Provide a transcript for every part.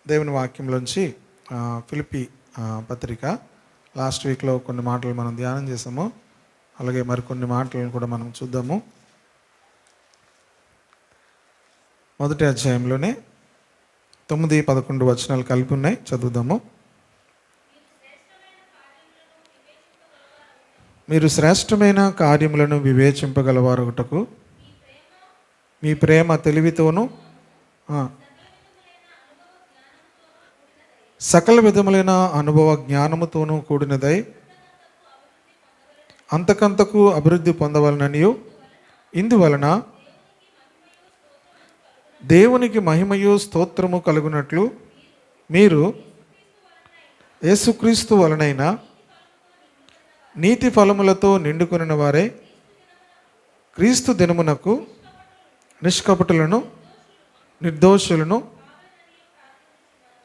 దేవుని వాక్యంలోంచి ఫిలిప్పీ పత్రిక లాస్ట్ వీక్లో కొన్ని మాటలు మనం ధ్యానం చేసాము. అలాగే మరికొన్ని మాటలను కూడా మనం చూద్దాము. మొదటి అధ్యాయంలోనే 9-11 వచనాలు కలిపి ఉన్నాయి, చదువుదాము. మీరు శ్రేష్టమైన కార్యములను వివేచింపగలవారొకటకు మీ ప్రేమ తెలివితోనూ సకల విధములైన అనుభవ జ్ఞానముతోనూ కూడినదై అంతకంతకు అభివృద్ధి పొందవలననియు, ఇందువలన దేవునికి మహిమయు స్తోత్రము కలుగునట్లు మీరు యేసుక్రీస్తు వలనైన నీతి ఫలములతో నిండుకొనిన వారే క్రీస్తు దినమునకు నిష్కపటులను నిర్దోషులను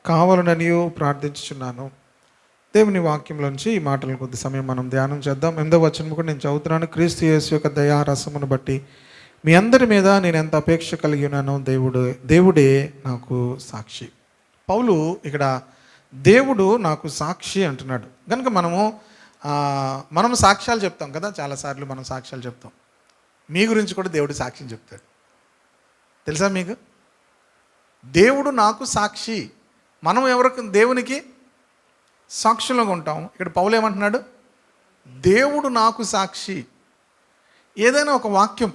కావాలననియు ప్రార్థించుచున్నాను. దేవుని వాక్యంలోంచి ఈ మాటలను కొద్ది సమయం మనం ధ్యానం చేద్దాం. 8వ వచనం కూడా నేను చదువుతున్నాను. క్రీస్తు యేసు యొక్క దయారసమును బట్టి మీ అందరి మీద నేను ఎంత అపేక్ష కలిగి ఉన్నానో దేవుడే నాకు సాక్షి. పౌలు ఇక్కడ దేవుడు నాకు సాక్షి అంటున్నాడు. కనుక మనం సాక్ష్యాలు చెప్తాం కదా, చాలాసార్లు మనం సాక్ష్యాలు చెప్తాం. మీ గురించి కూడా దేవుడు సాక్ష్యం చెప్తాడు, తెలుసా మీకు? దేవుడు నాకు సాక్షి. మనం ఎవరికి దేవునికి సాక్షులుగా ఉంటాం. ఇక్కడ పౌలు ఏమంటున్నాడు? దేవుడు నాకు సాక్షి. ఏదైనా ఒక వాక్యం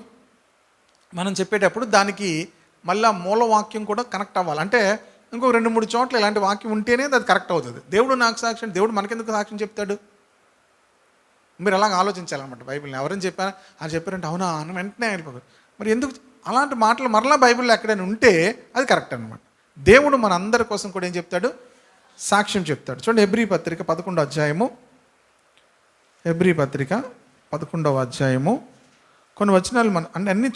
మనం చెప్పేటప్పుడు దానికి మళ్ళీ మూల వాక్యం కూడా కనెక్ట్ అవ్వాలి. అంటే ఇంకో 2-3 చోట్ల ఇలాంటి వాక్యం ఉంటేనే అది కరెక్ట్ అవుతుంది. దేవుడు నాకు సాక్షి, దేవుడు మనకెందుకు సాక్ష్యం చెప్తాడు? మీరు అలాగ ఆలోచించాలన్నమాట. బైబిల్ని ఎవరైనా చెప్పారా అని చెప్పారంటే అవునా అని వెంటనే వెళ్ళిపోతారు. మరి ఎందుకు అలాంటి మాటలు మరలా బైబిల్లో ఎక్కడైనా ఉంటే అది కరెక్ట్ అనమాట. దేవుడు మన అందరి కోసం కూడా ఏం చెప్తాడు? సాక్ష్యం చెప్తాడు. చూడండి, హెబ్రీ పత్రిక 11వ అధ్యాయము. హెబ్రీ పత్రిక 11వ అధ్యాయము కొన్ని వచనాలు అంటే అన్నీ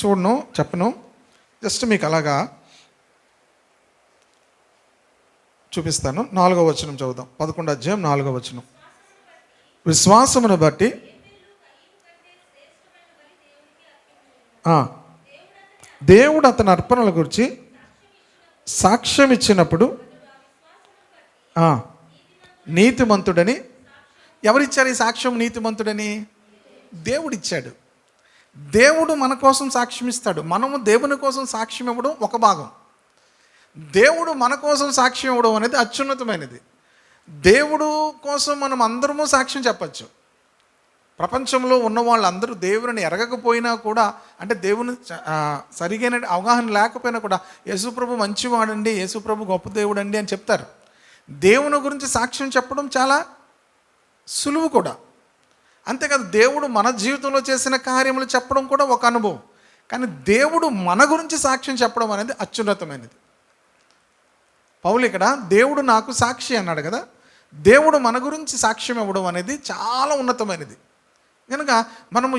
చెప్పను, జస్ట్ మీకు అలాగా చూపిస్తాను. 4వ వచనం చదువుదాం. 11వ అధ్యాయం 4వ వచనం. విశ్వాసమును బట్టి దేవుడు అతని అర్పణల గురించి సాక్ష్యం ఇచ్చినప్పుడు నీతిమంతుడని. ఎవరిచ్చారు ఈ సాక్ష్యం? నీతిమంతుడని దేవుడిచ్చాడు. దేవుడు మన కోసం సాక్ష్యం ఇస్తాడు. మనము దేవుని కోసం సాక్ష్యం ఇవ్వడం ఒక భాగం. దేవుడు మన కోసం సాక్ష్యం ఇవ్వడం అనేది అత్యున్నతమైనది. దేవుడు కోసం మనం అందరము సాక్ష్యం చెప్పచ్చు. ప్రపంచంలో ఉన్న వాళ్ళందరూ దేవుని ఎరగకపోయినా కూడా, అంటే దేవుని సరిగైన అవగాహన లేకపోయినా కూడా యేసుప్రభు మంచివాడండి, యేసుప్రభు గొప్ప దేవుడు అండి అని చెప్తారు. దేవుని గురించి సాక్ష్యం చెప్పడం చాలా సులువు కూడా. అంతేకాదు, దేవుడు మన జీవితంలో చేసిన కార్యములు చెప్పడం కూడా ఒక అనుభవం. కానీ దేవుడు మన గురించి సాక్ష్యం చెప్పడం అనేది అత్యున్నతమైనది. పౌలు ఇక్కడ దేవుడు నాకు సాక్షి అన్నాడు కదా. దేవుడు మన గురించి సాక్ష్యం ఇవ్వడం అనేది చాలా ఉన్నతమైనది. కనుక మనము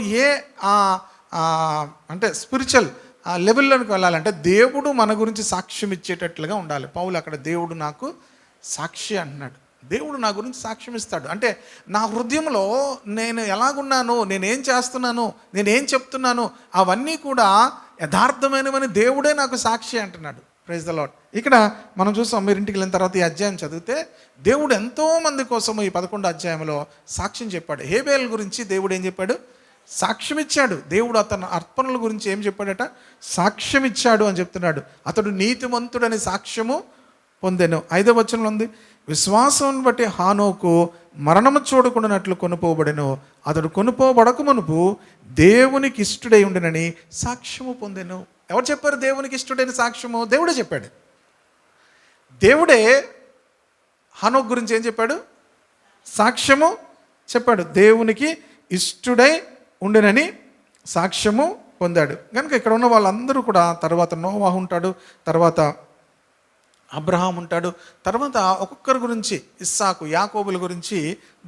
అంటే స్పిరిచువల్ లెవెల్లోనికి వెళ్ళాలంటే దేవుడు మన గురించి సాక్ష్యం ఇచ్చేటట్లుగా ఉండాలి. పౌలు అక్కడ దేవుడు నాకు సాక్షి అంటున్నాడు. దేవుడు నా గురించి సాక్ష్యం ఇస్తాడు. అంటే నా హృదయంలో నేను ఎలాగున్నాను, నేనేం చేస్తున్నాను, నేనేం చెప్తున్నాను, అవన్నీ కూడా యథార్థమైనవని దేవుడే నాకు సాక్షి అంటున్నాడు. Praise the Lord. ఇక్కడ మనం చూస్తాం, మీరు ఇంటికి వెళ్ళిన తర్వాత ఈ అధ్యాయం చదివితే దేవుడు ఎంతోమంది కోసము ఈ 11వ అధ్యాయంలో సాక్ష్యం చెప్పాడు. హేబేల్ గురించి దేవుడు ఏం చెప్పాడు? సాక్ష్యం ఇచ్చాడు. దేవుడు అతని అర్పణల గురించి ఏం చెప్పాడట? సాక్ష్యం ఇచ్చాడు అని చెప్తున్నాడు. అతడు నీతిమంతుడని సాక్ష్యము పొందెను. 5వ వచనంలో ఉంది, విశ్వాసం బట్టి హానోకు మరణము చూడకుండానట్లు కొనుపోబడెను. అతడు కొనుపోబడక మునుపు దేవునికి ఇష్టడై ఉండినని సాక్ష్యము పొందెను. ఎవరు చెప్పారు దేవునికి ఇష్టడైన సాక్ష్యము? దేవుడే చెప్పాడు. దేవుడే హానోకు గురించి ఏం చెప్పాడు? సాక్ష్యము చెప్పాడు. దేవునికి ఇష్టడై ఉండినని సాక్ష్యము పొందాడు. కనుక ఇక్కడ ఉన్న వాళ్ళందరూ కూడా, తర్వాత నోవాహు ఉంటాడు, తర్వాత అబ్రహాం ఉంటాడు, తర్వాత ఒక్కొక్కరి గురించి ఇస్సాకు, యాకోబుల గురించి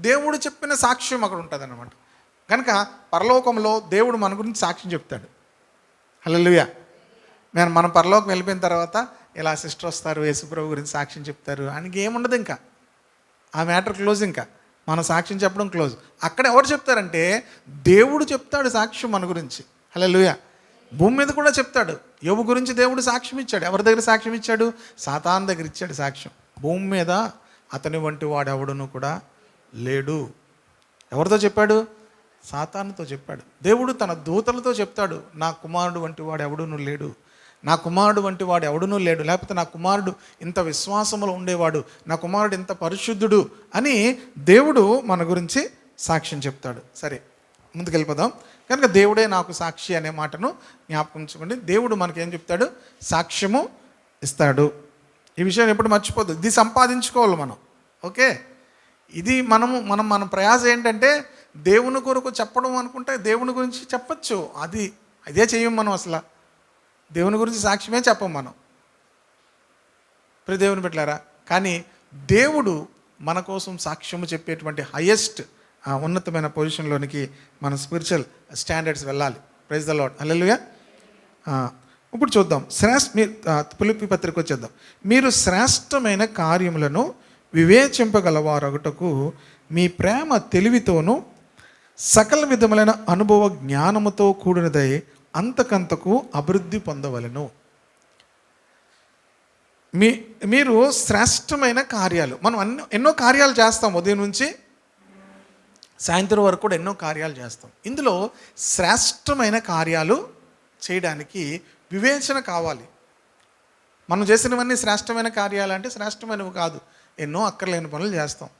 దేవుడు చెప్పిన సాక్ష్యం అక్కడ ఉంటుంది అన్నమాట. కనుక పరలోకంలో దేవుడు మన గురించి సాక్ష్యం చెప్తాడు. హల్లెలూయా. మనం పరలోకం వెళ్ళిపోయిన తర్వాత ఇలా సిస్టర్ వస్తారు, యేసుప్రభు గురించి సాక్ష్యం చెప్తారు, ఆయనకి ఏముండదు, ఇంకా ఆ మ్యాటర్ క్లోజ్. ఇంకా మన సాక్ష్యం చెప్పడం క్లోజ్. అక్కడ ఎవరు చెప్తారంటే దేవుడు చెప్తాడు సాక్ష్యం మన గురించి. హల్లెలూయా. భూమి మీద కూడా చెప్తాడు. యోబు గురించి దేవుడు సాక్ష్యం ఇచ్చాడు. ఎవరి దగ్గర సాక్ష్యం ఇచ్చాడు? సాతాను దగ్గర ఇచ్చాడు సాక్ష్యం. భూమి మీద అతని వంటి వాడు ఎవడును కూడా లేడు. ఎవరితో చెప్పాడు? సాతానుతో చెప్పాడు. దేవుడు తన దూతలతో చెప్తాడు, నా కుమారుడు వంటి వాడు ఎవడునూ లేడు, నా కుమారుడు వంటి వాడు ఎవడునూ లేడు, లేకపోతే నా కుమారుడు ఇంత విశ్వాసములో ఉండేవాడు, నా కుమారుడు ఇంత పరిశుద్ధుడు అని దేవుడు మన గురించి సాక్ష్యం చెప్తాడు. సరే, ముందుకెళ్ళిపోదాం. కనుక దేవుడే నాకు సాక్షి అనే మాటను జ్ఞాపకం ఉంచుకోండి. దేవుడు మనకేం చెప్తాడు? సాక్ష్యము ఇస్తాడు. ఈ విషయాన్ని ఎప్పుడు మర్చిపోద్దు. ఇది సంపాదించుకోవాలి మనం. ఓకే, ఇది మన ప్రయాస ఏంటంటే దేవుని కొరకు చెప్పడం అనుకుంటే దేవుని గురించి చెప్పచ్చు. అదే చెయ్యం మనం. అసలు దేవుని గురించి సాక్ష్యమే చెప్పం మనం, ప్రతి దేవుని పెట్టారా. కానీ దేవుడు మన కోసం సాక్ష్యము చెప్పేటువంటి హైయెస్ట్ ఉన్నతమైన పొజిషన్లోనికి మన స్పిరిచువల్ స్టాండర్డ్స్ వెళ్ళాలి. Praise the lord. హల్లెలూయా. ఇప్పుడు చూద్దాం. ఫిలిప్పీ పత్రిక వచ్చేద్దాం. మీరు శ్రేష్టమైన కార్యములను వివేచింపగలవారొకటకు మీ ప్రేమ తెలివితోనూ సకల విధములైన అనుభవ జ్ఞానముతో కూడినదై అంతకంతకు అభివృద్ధి పొందవలెను. మీరు శ్రేష్టమైన కార్యాలు, మనం ఎన్నో కార్యాలు చేస్తాం. ఉదయం నుంచి సాయంత్రం వరకు కూడా ఎన్నో కార్యాలు చేస్తాం. ఇందులో శ్రేష్టమైన కార్యాలు చేయడానికి వివేచన కావాలి. మనం చేసినవన్నీ శ్రేష్టమైన కార్యాలు అంటే శ్రేష్టమైనవి కాదు, ఎన్నో అక్కర్లేని పనులు చేస్తాం.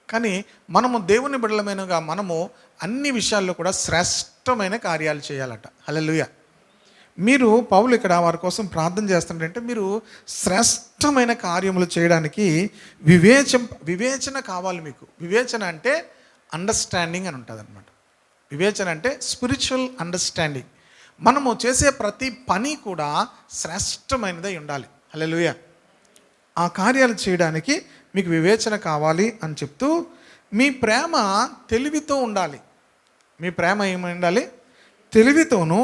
కానీ మనము దేవుని బిడ్డలమైనగా మనము అన్ని విషయాల్లో కూడా శ్రేష్టమైన కార్యాలు చేయాలట. హల్లెలూయా. మీరు పౌలు ఇక్కడ వారి కోసం ప్రార్థన చేస్తుంటే మీరు శ్రేష్టమైన కార్యములు చేయడానికి వివేచన కావాలి మీకు. వివేచన అంటే అండర్స్టాండింగ్ అని ఉంటుంది అనమాట. వివేచన అంటే స్పిరిచువల్ అండర్స్టాండింగ్. మనము చేసే ప్రతి పని కూడా శ్రేష్టమైనదై ఉండాలి. హల్లెలూయా. ఆ కార్యాలు చేయడానికి మీకు వివేచన కావాలి అని చెప్తూ, మీ ప్రేమ తెలివితో ఉండాలి. మీ ప్రేమ ఏమై ఉండాలి? తెలివితోనూ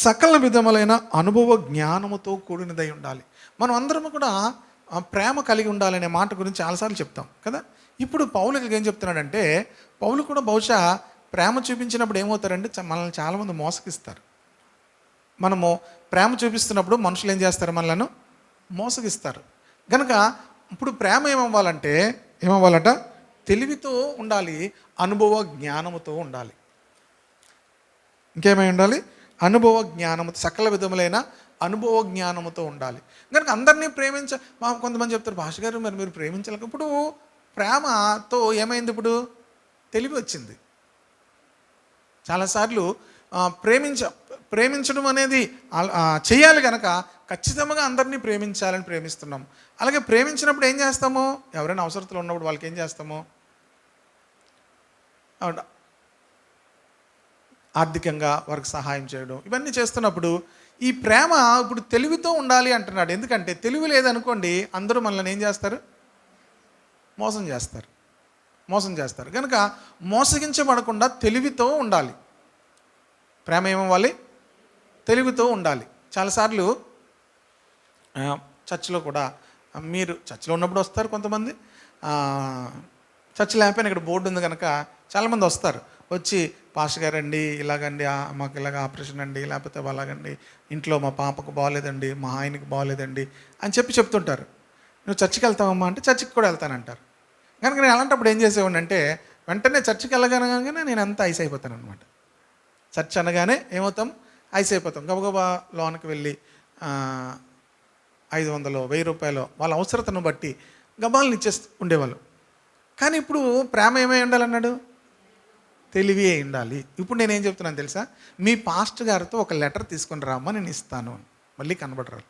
సకల విధములైన అనుభవ జ్ఞానముతో కూడినదై ఉండాలి. మనం అందరం కూడా ప్రేమ కలిగి ఉండాలనే మాట గురించి చాలాసార్లు చెప్తాం కదా. ఇప్పుడు పౌలుకి ఏం చెప్తున్నాడంటే, పౌలు కూడా బహుశా ప్రేమ చూపించినప్పుడు ఏమవుతారంటే మనల్ని చాలామంది మోసగిస్తారు. మనము ప్రేమ చూపిస్తున్నప్పుడు మనుషులు ఏం చేస్తారు? మనలను మోసగిస్తారు. కనుక ఇప్పుడు ప్రేమ ఏమవ్వాలట? తెలివితో ఉండాలి, అనుభవ జ్ఞానముతో ఉండాలి. ఇంకేమై ఉండాలి? అనుభవ జ్ఞానము, సకల విధములైన అనుభవ జ్ఞానముతో ఉండాలి. కనుక అందరినీ కొంతమంది చెప్తారు, భాష గారు మరి మీరు ప్రేమించాలి. ఇప్పుడు ప్రేమతో ఏమైంది? ఇప్పుడు తెలివి వచ్చింది. చాలాసార్లు ప్రేమించడం అనేది చేయాలి కనుక ఖచ్చితంగా అందరినీ ప్రేమించాలని ప్రేమిస్తున్నాం. అలాగే ప్రేమించినప్పుడు ఏం చేస్తాము? ఎవరైనా అవసరతలో ఉన్నప్పుడు వాళ్ళకి ఏం చేస్తాము? ఆర్థికంగా వారికి సహాయం చేయడం, ఇవన్నీ చేస్తున్నప్పుడు ఈ ప్రేమ ఇప్పుడు తెలివితో ఉండాలి అంటున్నాడు. ఎందుకంటే తెలివి లేదనుకోండి అందరూ మనల్ని ఏం చేస్తారు? మోసం చేస్తారు. కనుక మోసగించబడకుండా తెలివితో ఉండాలి. ప్రేమ ఏమవ్వాలి? తెలివితో ఉండాలి. చాలాసార్లు చర్చిలో కూడా, మీరు చర్చిలో ఉన్నప్పుడు వస్తారు కొంతమంది, చర్చ్ లేకపోయినా ఇక్కడ బోర్డు ఉంది కనుక చాలామంది వస్తారు. వచ్చి పాస్టర్ గారండి ఇలాగండి, మాకు ఇలాగ ఆపరేషన్ అండి, లేకపోతే అలాగండి, ఇంట్లో మా పాపకు బాగోలేదండి, మా ఆయనకి బాగోలేదండి అని చెప్తుంటారు. నువ్వు చర్చికి వెళ్తావమ్మా అంటే చర్చికి కూడా వెళ్తానంటారు. కనుక నేను అలాంటప్పుడు ఏం చేసేవాడిని అంటే వెంటనే చర్చికి వెళ్ళగానే నేను అంతా ఐస్ అయిపోతాను అనమాట. చర్చ్ అనగానే ఏమవుతాం? ఐస్ అయిపోతాం. గబగబా లోనికి వెళ్ళి 500 1000 వాళ్ళ అవసరతను బట్టి గబాలను ఇచ్చేస్తూ ఉండేవాళ్ళు. కానీ ఇప్పుడు ప్రేమ ఏమై ఉండాలన్నాడు? తెలివి అయి ఉండాలి. ఇప్పుడు నేనేం చెప్తున్నాను తెలుసా? మీ పాస్టర్ గారితో ఒక లెటర్ తీసుకొని రామ్మా, నేను ఇస్తాను. మళ్ళీ కనబడరాలు.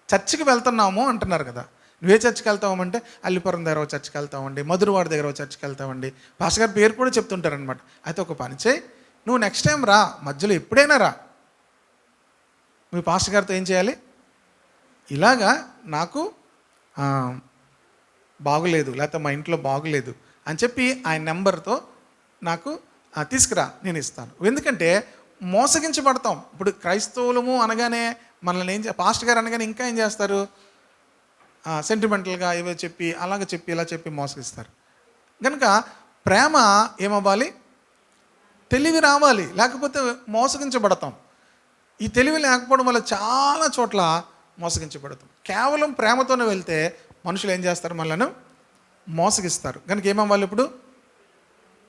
చర్చికి వెళ్తున్నాము అంటున్నారు కదా. నువ్వే చర్చికి వెళ్తామంటే అల్లిపురం దగ్గర చర్చికి వెళ్తామండి, మధురవాడ దగ్గర చర్చికి వెళ్తామండి, పాస్టర్ గారి పేరు కూడా చెప్తుంటారనమాట. అయితే ఒక పని చేయి, నువ్వు నెక్స్ట్ టైం రా, మధ్యలో ఎప్పుడైనా రా, మీ పాస్టర్ గారితో ఏం చేయాలి? ఇలాగా నాకు బాగులేదు, లేకపోతే మా ఇంట్లో బాగులేదు అని చెప్పి ఆయన నెంబర్తో నాకు తీసుకురా, నేను ఇస్తాను. ఎందుకంటే మోసగించబడతాం. ఇప్పుడు క్రైస్తవులము అనగానే మనల్ని పాస్టర్ గారు అనగానే ఇంకా ఏం చేస్తారు? సెంటిమెంటల్గా ఏవో చెప్పి ఇలా చెప్పి మోసగిస్తారు. కనుక ప్రేమ ఏమవ్వాలి? తెలివి రావాలి, లేకపోతే మోసగించబడతాం. ఈ తెలివి లేకపోవడం వల్ల చాలా చోట్ల మోసగించబడతాం. కేవలం ప్రేమతోనే వెళ్తే మనుషులు ఏం చేస్తారు? మనలను మోసగిస్తారు. కనుక ఏమవ్వాలి? ఇప్పుడు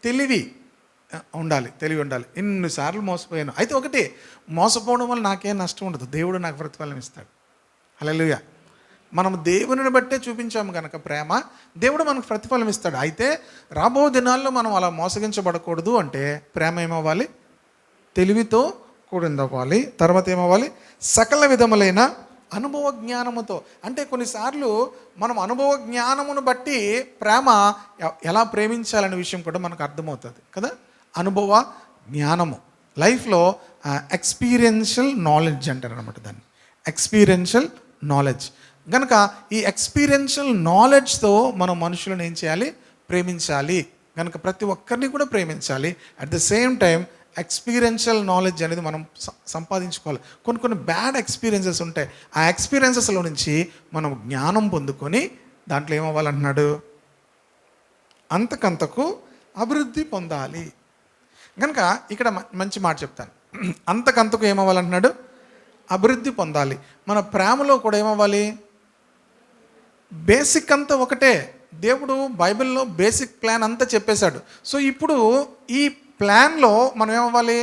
తెలివి ఉండాలి, తెలివి ఉండాలి. ఎన్నిసార్లు మోసపోయాను. అయితే ఒకటి, మోసపోవడం వల్ల నాకేం నష్టం ఉండదు, దేవుడు నాకు ప్రతిఫలం ఇస్తాడు. హల్లెలూయా. మనం దేవునిని బట్టే చూపించాము కనుక ప్రేమ, దేవుడు మనకు ప్రతిఫలం ఇస్తాడు. అయితే రాబో దినాల్లో మనం అలా మోసగించబడకూడదు అంటే ప్రేమ ఏమవ్వాలి? తెలివితో కూడిందవ్వాలి. తర్వాత ఏమవ్వాలి? సకల విధములైన అనుభవ జ్ఞానముతో. అంటే కొన్నిసార్లు మనం అనుభవ జ్ఞానమును బట్టి ప్రేమ ఎలా ప్రేమించాలనే విషయం కూడా మనకు అర్థమవుతుంది కదా. అనుభవ జ్ఞానము లైఫ్లో ఎక్స్పీరియన్షియల్ నాలెడ్జ్ అంటారు అనమాట దాన్ని, ఎక్స్పీరియన్షియల్ నాలెడ్జ్. కనుక ఈ ఎక్స్పీరియన్షియల్ నాలెడ్జ్తో మనం మనుషులను ఏం చేయాలి? ప్రేమించాలి. కనుక ప్రతి ఒక్కరిని కూడా ప్రేమించాలి. At the same time experiential knowledge అనేది మనం సంపాదించుకోవాలి. కొన్ని బ్యాడ్ ఎక్స్పీరియన్సెస్ ఉంటాయి. ఆ ఎక్స్పీరియన్సెస్లో నుంచి మనం జ్ఞానం పొందుకొని దాంట్లో ఏమవ్వాలంటున్నాడు? అంతకంతకు అభివృద్ధి పొందాలి. కనుక ఇక్కడ మంచి మాట చెప్తాను. అంతకంతకు ఏమవ్వాలంటున్నాడు? అభివృద్ధి పొందాలి. మన ప్రేమలో కూడా ఏమవ్వాలి? బేసిక్ అంతా ఒకటే. దేవుడు బైబిల్లో బేసిక్ ప్లాన్ అంతా చెప్పేశాడు. సో ఇప్పుడు ఈ ప్లాన్లో మనం ఏమవ్వాలి?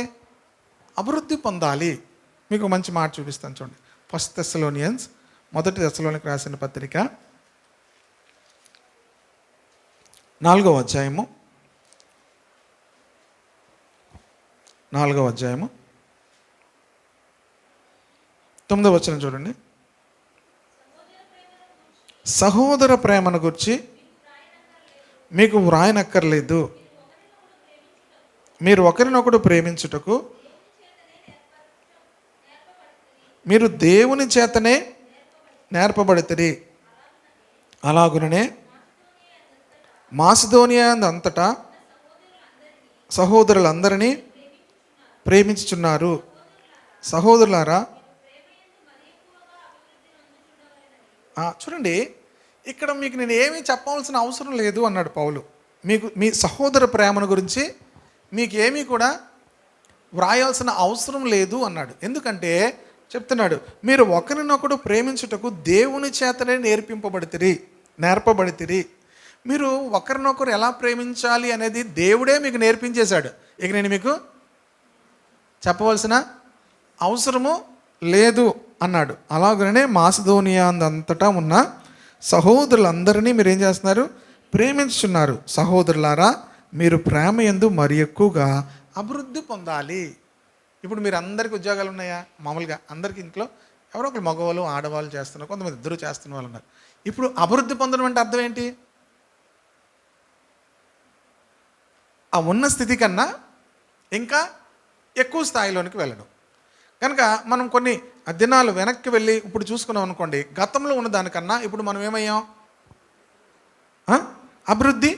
అభివృద్ధి పొందాలి. మీకు మంచి మాట చూపిస్తాను చూడండి. 1 Thessalonians, 1 Thessalonians రాసిన పత్రిక 4వ అధ్యాయము 9వ వచనం చూడండి. సహోదర ప్రేమను గురించి మీకు వ్రాయనక్కర్లేదు, మీరు ఒకరినొకడు ప్రేమించుటకు మీరు దేవుని చేతనే నేర్పబడితిరి. అలాగుననే మాసిదోనియా అంతటా సహోదరులందరినీ ప్రేమించుచున్నారు. సహోదరులారా, చూడండి, ఇక్కడ మీకు నేను ఏమీ చెప్పవలసిన అవసరం లేదు అన్నాడు పౌలు. మీకు మీ సహోదర ప్రేమను గురించి మీకు ఏమీ కూడా వ్రాయాల్సిన అవసరం లేదు అన్నాడు. ఎందుకంటే చెప్తున్నాడు, మీరు ఒకరినొకడు ప్రేమించుటకు దేవుని చేతనే నేర్పబడితిరి. మీరు ఒకరినొకరు ఎలా ప్రేమించాలి అనేది దేవుడే మీకు నేర్పించేశాడు. ఇక నేను మీకు చెప్పవలసిన అవసరము లేదు అన్నాడు. అలాగనే మాసిదోనియా అంతటా ఉన్న సహోదరులందరినీ మీరు ఏం చేస్తున్నారు? ప్రేమించుచున్నారు. సహోదరులారా, మీరు ప్రేమ యందు మరి ఎక్కువగా అభివృద్ధి పొందాలి. ఇప్పుడు మీరు అందరికీ ఉద్యోగాలు ఉన్నాయా? మామూలుగా అందరికీ ఇంట్లో ఎవరో ఒకరు మగవాళ్ళు ఆడవాళ్ళు చేస్తున్నారు, కొంతమంది ఇద్దరు చేస్తున్న వాళ్ళు ఉన్నారు. ఇప్పుడు అభివృద్ధి పొందడం అంటే అర్థం ఏంటి? ఆ ఉన్న స్థితి కన్నా ఇంకా ఎక్కువ స్థాయిలోనికి వెళ్ళడం. కనుక మనం కొన్ని దినాలు వెనక్కి వెళ్ళి ఇప్పుడు చూసుకున్నాం అనుకోండి, గతంలో ఉన్న దానికన్నా ఇప్పుడు మనం ఏమయ్యాం? అభివృద్ధి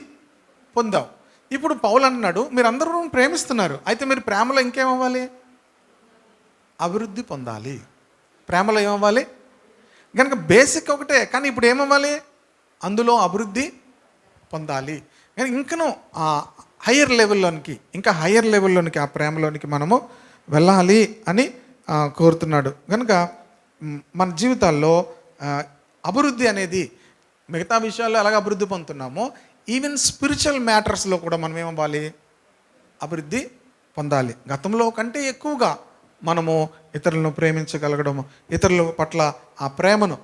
పొందాం. ఇప్పుడు పౌలు అంటున్నాడు, మీరు అందరూ ప్రేమిస్తున్నారు, అయితే మీరు ప్రేమలో ఇంకేమవ్వాలి? అభివృద్ధి పొందాలి. ప్రేమలో ఏమవ్వాలి? కనుక బేసిక్ ఒకటే, కానీ ఇప్పుడు ఏమవ్వాలి? అందులో అభివృద్ధి పొందాలి. కానీ ఇంకనూ హయ్యర్ లెవెల్లోనికి ఆ ప్రేమలోనికి మనము వెళ్ళాలి అని కోరుతున్నాడు. కనుక మన జీవితాల్లో అభివృద్ధి అనేది మిగతా విషయాల్లో ఎలాగ అభివృద్ధి పొందుతున్నామో, ఈవెన్ స్పిరిచువల్ మ్యాటర్స్లో కూడా మనం ఏమవ్వాలి? అభివృద్ధి పొందాలి. గతంలో కంటే ఎక్కువగా మనము ఇతరులను ప్రేమించగలగడము, ఇతరుల పట్ల ఆ ప్రేమను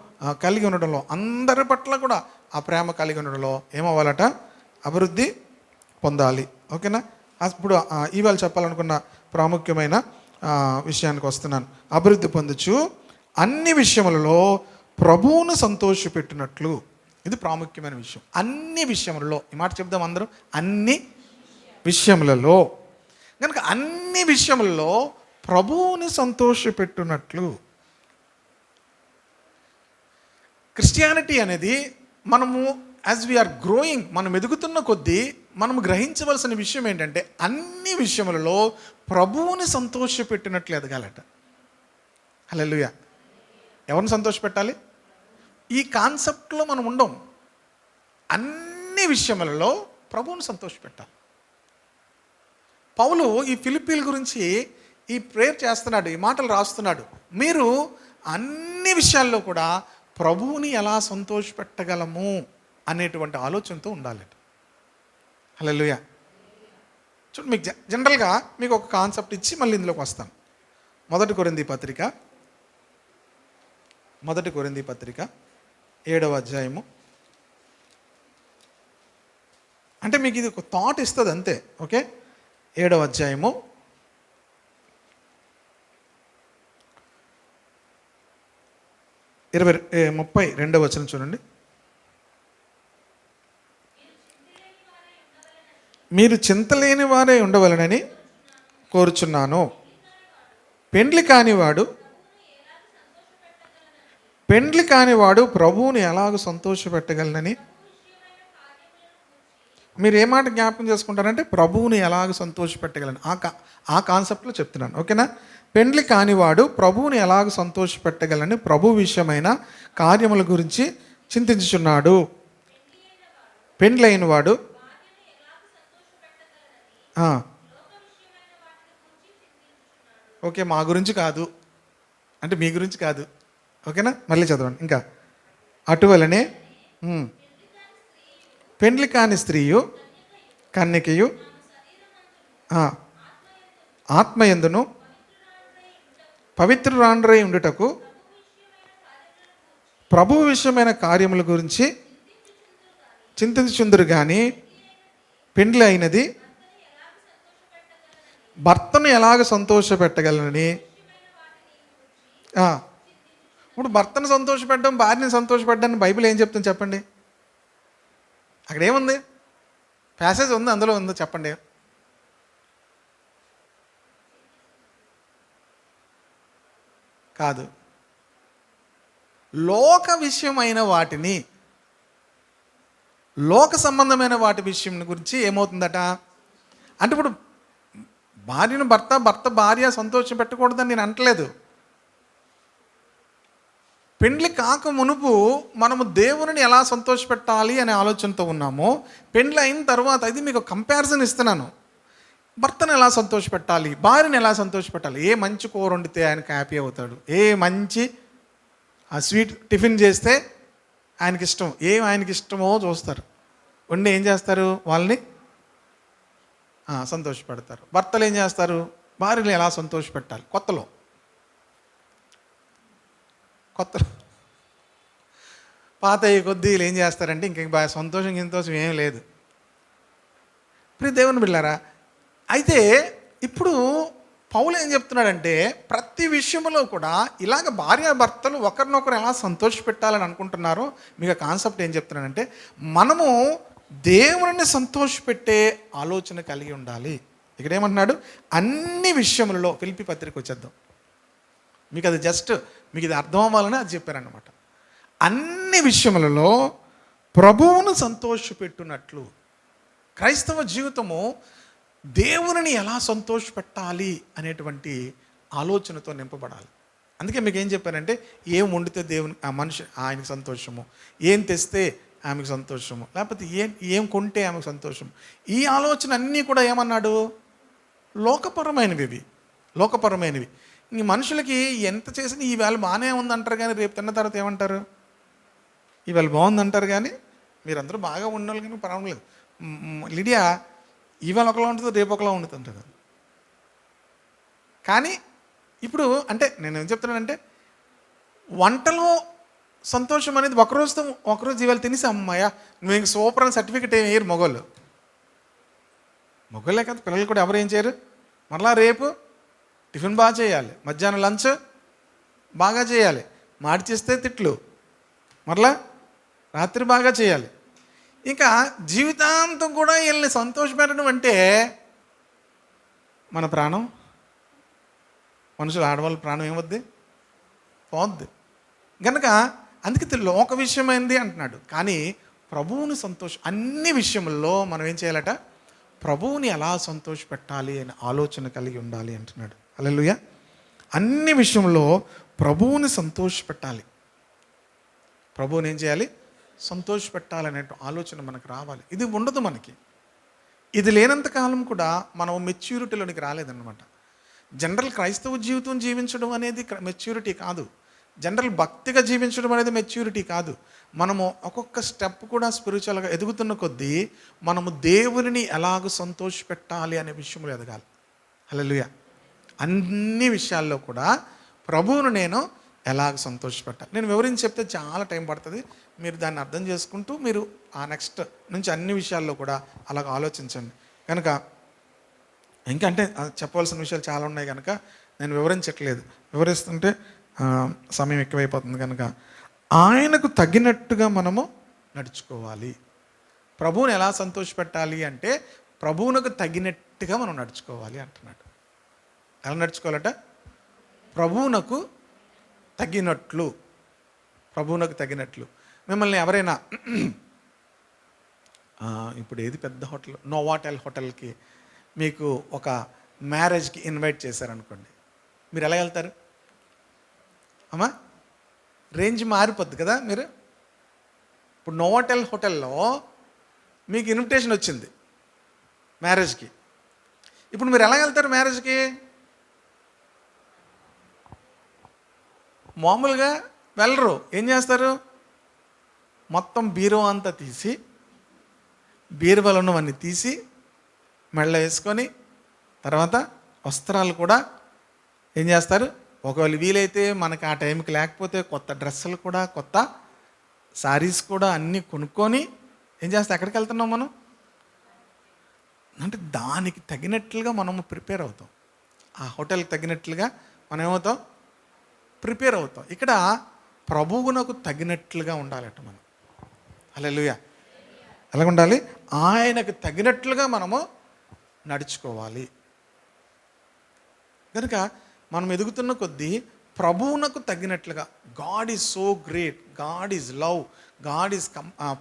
కలిగి ఉండడంలో, అందరి పట్ల కూడా ఆ ప్రేమ కలిగి ఉండడంలో ఏమవ్వాలట? అభివృద్ధి పొందాలి. ఓకేనా? ఇప్పుడు ఇవాళ చెప్పాలనుకున్న ప్రాముఖ్యమైన విషయానికి వస్తున్నాను. అభివృద్ధి పొందొచ్చు అన్ని విషయములలో ప్రభువును సంతోషపెట్టినట్లు. ఇది ప్రాముఖ్యమైన విషయం. అన్ని విషయములలో, ఈ మాట చెప్దాం అందరం, అన్ని విషయములలో. కనుక అన్ని విషయములలో ప్రభువుని సంతోషపెట్టినట్లు. క్రిస్టియానిటీ అనేది మనము యాజ్ వీఆర్ గ్రోయింగ్, మనం ఎదుగుతున్న కొద్దీ మనం గ్రహించవలసిన విషయం ఏంటంటే, అన్ని విషయములలో ప్రభువుని సంతోషపెట్టినట్లు ఎదగాలట. హల్లెలూయా. ఎవరిని సంతోషపెట్టాలి? ఈ కాన్సెప్ట్లో మనం ఉండం. అన్ని విషయములలో ప్రభువుని సంతోషపెట్టాలి. పౌలు ఈ ఫిలిప్పీల గురించి ఈ ప్రేయర్ చేస్తున్నాడు, ఈ మాటలు రాస్తున్నాడు. మీరు అన్ని విషయాల్లో కూడా ప్రభువుని ఎలా సంతోషపెట్టగలము అనేటువంటి ఆలోచనతో ఉండాలి. హల్లెలూయా. చూడండి, మీకు జనరల్గా మీకు ఒక కాన్సెప్ట్ ఇచ్చి మళ్ళీ ఇందులోకి వస్తాను. మొదటి కొరింథీ పత్రిక 7వ అధ్యాయము. అంటే మీకు ఇది ఒక థాట్ ఇస్తుంది అంతే. ఓకే, 7వ అధ్యాయము 32వ వచనం చూడండి. మీరు చింతలేని వారే ఉండవలనని కోరుచున్నాను. పెండ్లి కానివాడు ప్రభువుని ఎలాగ సంతోషపెట్టగలనని. మీరు ఏ మాట జ్ఞాపకం చేసుకుంటారంటే ప్రభువుని ఎలాగ సంతోషపెట్టగలని ఆ కాన్సెప్ట్లో చెప్తున్నాను. ఓకేనా. పెండ్లి కానివాడు ప్రభువుని ఎలాగ సంతోషపెట్టగలని ప్రభు విషయమైన కార్యముల గురించి చింతించుచున్నాడు. పెండ్లి అయిన వాడు ఓకే, మా గురించి కాదు అంటే మీ గురించి కాదు. ఓకేనా, మళ్ళీ చదవండి. ఇంకా అటువలనే పెండ్లి కాని స్త్రీయు కన్యకయు ఆత్మయందును పవిత్రురాండ్రై ఉండుటకు ప్రభు విషయమైన కార్యముల గురించి చింతించుచుందురు కానీ పెండ్లి అయినది భర్తను ఎలాగ సంతోషపెట్టగలనని. ఇప్పుడు భర్తను సంతోషపెట్టడం, భార్యని సంతోషపెట్టడం బైబిల్ ఏం చెప్తుంది చెప్పండి? అక్కడ ఏముంది? ప్యాసేజ్ ఉంది, అందులో ఉందో చెప్పండి. కాదు, లోక విషయమైన వాటిని, లోక సంబంధమైన వాటి విషయం గురించి ఏమవుతుందట అంటే, ఇప్పుడు భార్యను భర్త భార్య సంతోషం పెట్టకూడదని నేను అంటలేదు. పెండ్లి కాక మునుపు మనము దేవుని ఎలా సంతోషపెట్టాలి అనే ఆలోచనతో ఉన్నాము. పెండ్లి అయిన తర్వాత ఇది మీకు కంపారిజన్ ఇస్తున్నాను. భర్తను ఎలా సంతోషపెట్టాలి, భార్యను ఎలా సంతోషపెట్టాలి. ఏ మంచి కూర వండితే ఆయనకు హ్యాపీ అవుతాడు, ఏ మంచి స్వీట్ టిఫిన్ చేస్తే ఆయనకి ఇష్టం, ఆయనకి ఇష్టమో చూస్తారు. వండి ఏం చేస్తారు, వాళ్ళని సంతోషపెడతారు. భర్తలు ఏం చేస్తారు, భార్యను ఎలా సంతోషపెట్టాలి. కొత్తలో పాత కొద్దీ ఏం చేస్తారంటే ఇంక బాగా సంతోషం ఏం లేదు. ప్రియ దేవుని బిడ్డలారా, అయితే ఇప్పుడు పౌలు ఏం చెప్తున్నాడంటే ప్రతి విషయంలో కూడా ఇలాగ భార్యాభర్తలు ఒకరినొకరు ఎలా సంతోషపెట్టాలని అనుకుంటున్నారో మీకు కాన్సెప్ట్ ఏం చెప్తున్నాడంటే మనము దేవుని సంతోషపెట్టే ఆలోచన కలిగి ఉండాలి. ఇక్కడ ఏమంటున్నాడు, అన్ని విషయములలో. ఫిలిప్పీ పత్రిక వచ్చేద్దాం. మీకు అది జస్ట్ మీకు ఇది అర్థం అవ్వాలని అది చెప్పారన్నమాట. అన్ని విషయములలో ప్రభువును సంతోషపెట్టునట్లు. క్రైస్తవ జీవితము దేవుని ఎలా సంతోషపెట్టాలి అనేటువంటి ఆలోచనతో నింపబడాలి. అందుకే మీకు ఏం చెప్పారంటే, ఏం వండితే దేవుని మనిషి ఆయనకి సంతోషము, ఏం తెస్తే ఆమెకు సంతోషము, లేకపోతే ఏం కొంటే ఆమెకు సంతోషం. ఈ ఆలోచన అన్నీ కూడా ఏమన్నాడు, లోకపరమైనవి. ఈ మనుషులకి ఎంత చేసినా ఈవేళ బాగానే ఉందంటారు కానీ రేపు తిన్న తర్వాత ఏమంటారు, ఈవేళ బాగుందంటారు కానీ మీరందరూ బాగా ఉండాలి కానీ పర్వాలేదు. లిడియా ఈవేళ ఒకలా ఉంటుంది, రేపు ఒకలా ఉంటుంటుంది. కానీ ఇప్పుడు అంటే నేను ఏం చెప్తున్నానంటే, వంటలో సంతోషం అనేది ఒకరోజు ఇవాళ తినేసి అమ్మాయ నువ్వు ఇంక సూపర్ అని సర్టిఫికెట్ ఏమి వేయరు మొగోళ్ళే కదా, పిల్లలు కూడా ఎవరు ఏం చేయరు. మరలా రేపు టిఫిన్ బాగా చేయాలి, మధ్యాహ్నం లంచ్ బాగా చేయాలి, మాడి చేస్తే తిట్లు, మరలా రాత్రి బాగా చేయాలి. ఇంకా జీవితాంతం కూడా వీళ్ళని సంతోషపెట్టడం అంటే మన ప్రాణం, మనుషులు ఆడవాళ్ళ ప్రాణం ఏమవుద్ది, పోద్ది. కనుక అందుకే లోక విషయమైంది అంటున్నాడు. కానీ ప్రభువుని అన్ని విషయముల్లో మనం ఏం చేయాలట, ప్రభువుని ఎలా సంతోషపెట్టాలి అనే ఆలోచన కలిగి ఉండాలి అంటున్నాడు. హల్లెలూయా. అన్ని విషయంలో ప్రభువుని సంతోషపెట్టాలి. ప్రభువుని ఏం చేయాలి, సంతోషపెట్టాలనే ఆలోచన మనకు రావాలి. ఇది ఉండదు మనకి. ఇది లేనంతకాలం కూడా మనం మెచ్యూరిటీలోనికి రాలేదన్నమాట. జనరల్ క్రైస్తవ జీవితం జీవించడం అనేది మెచ్యూరిటీ కాదు. జనరల్ భక్తిగా జీవించడం అనేది మెచ్యూరిటీ కాదు. మనము ఒక్కొక్క స్టెప్ కూడా స్పిరిచువల్గా ఎదుగుతున్న కొద్దీ మనము దేవునిని ఎలాగ సంతోషపెట్టాలి అనే విషయంలో ఎదగాలి. హల్లెలూయా. అన్ని విషయాల్లో కూడా ప్రభువును నేను ఎలాగ సంతోషపెట్టాలి. నేను వివరించి చెప్తే చాలా టైం పడుతుంది. మీరు దాన్ని అర్థం చేసుకుంటూ మీరు ఆ నెక్స్ట్ నుంచి అన్ని విషయాల్లో కూడా అలాగ ఆలోచించండి. కనుక ఇంకంటే చెప్పవలసిన విషయాలు చాలా ఉన్నాయి కనుక నేను వివరించట్లేదు. వివరిస్తుంటే సమయం ఎక్కువైపోతుంది. కనుక ఆయనకు తగినట్టుగా మనము నడుచుకోవాలి. ప్రభువుని ఎలా సంతోషపెట్టాలి అంటే ప్రభువునకు తగినట్టుగా మనం నడుచుకోవాలి అంటున్నాడు. ఎలా నడుచుకోవాలట? ప్రభువునకు తగినట్లు. ప్రభువునకు తగినట్లు. మిమ్మల్ని ఎవరైనా ఇప్పుడు ఏది పెద్ద హోటల్, నోవాటెల్ హోటల్కి మీకు ఒక మ్యారేజ్కి ఇన్వైట్ చేశారనుకోండి, మీరు ఎలా వెళ్తారు అమ్మా? రేంజ్ మారిపోద్ది కదా. మీరు ఇప్పుడు నోవాటెల్ హోటల్లో మీకు ఇన్విటేషన్ వచ్చింది మ్యారేజ్కి. ఇప్పుడు మీరు ఎలా వెళ్తారు మ్యారేజ్కి? మామూలుగా వెళ్ళరు. ఏం చేస్తారు? మొత్తం బీరో అంతా తీసి, బీరువాలో ఉన్నవన్నీ తీసి మెళ్ళ వేసుకొని, తర్వాత వస్త్రాలు కూడా ఏం చేస్తారు? ఒకవేళ వీలైతే మనకి ఆ టైంకి లేకపోతే కొత్త డ్రెస్సులు కూడా, కొత్త శారీస్ కూడా అన్నీ కొనుక్కొని ఏం చేస్తాం? ఎక్కడికి వెళ్తున్నాం మనం అంటే దానికి తగినట్లుగా మనము ప్రిపేర్ అవుతాం. ఆ హోటల్కి తగినట్లుగా మనం ఏమవుతాం? ప్రిపేర్ అవుతాం. ఇక్కడ ప్రభువునకు తగినట్లుగా ఉండాలట మనం. హల్లెలూయా. ఎలాగ ఉండాలి? ఆయనకు తగినట్లుగా మనము నడుచుకోవాలి. కనుక మనం ఎదుగుతున్న కొద్దీ ప్రభువునకు తగినట్లుగా, God is so great, God is love, God is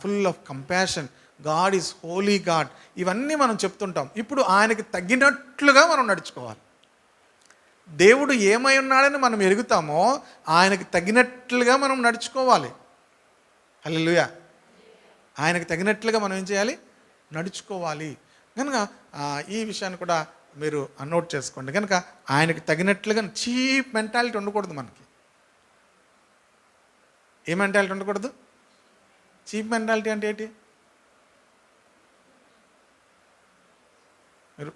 full of compassion, God is Holi God, ఇవన్నీ మనం చెప్తుంటాం. ఇప్పుడు ఆయనకి తగినట్లుగా మనం నడుచుకోవాలి. దేవుడు ఏమై ఉన్నాడని మనం ఎరుగుతామో ఆయనకి తగినట్లుగా మనం నడుచుకోవాలి. హల్లెలూయా. ఆయనకు తగినట్లుగా మనం ఏం చేయాలి? నడుచుకోవాలి. కనుక ఈ విషయాన్ని కూడా మీరు నోట్ చేసుకోండి. కనుక ఆయనకు తగినట్లుగా చీప్ మెంటాలిటీ ఉండకూడదు మనకి. ఏ మెంటాలిటీ ఉండకూడదు? చీప్ మెంటాలిటీ అంటే ఏంటి? మీరు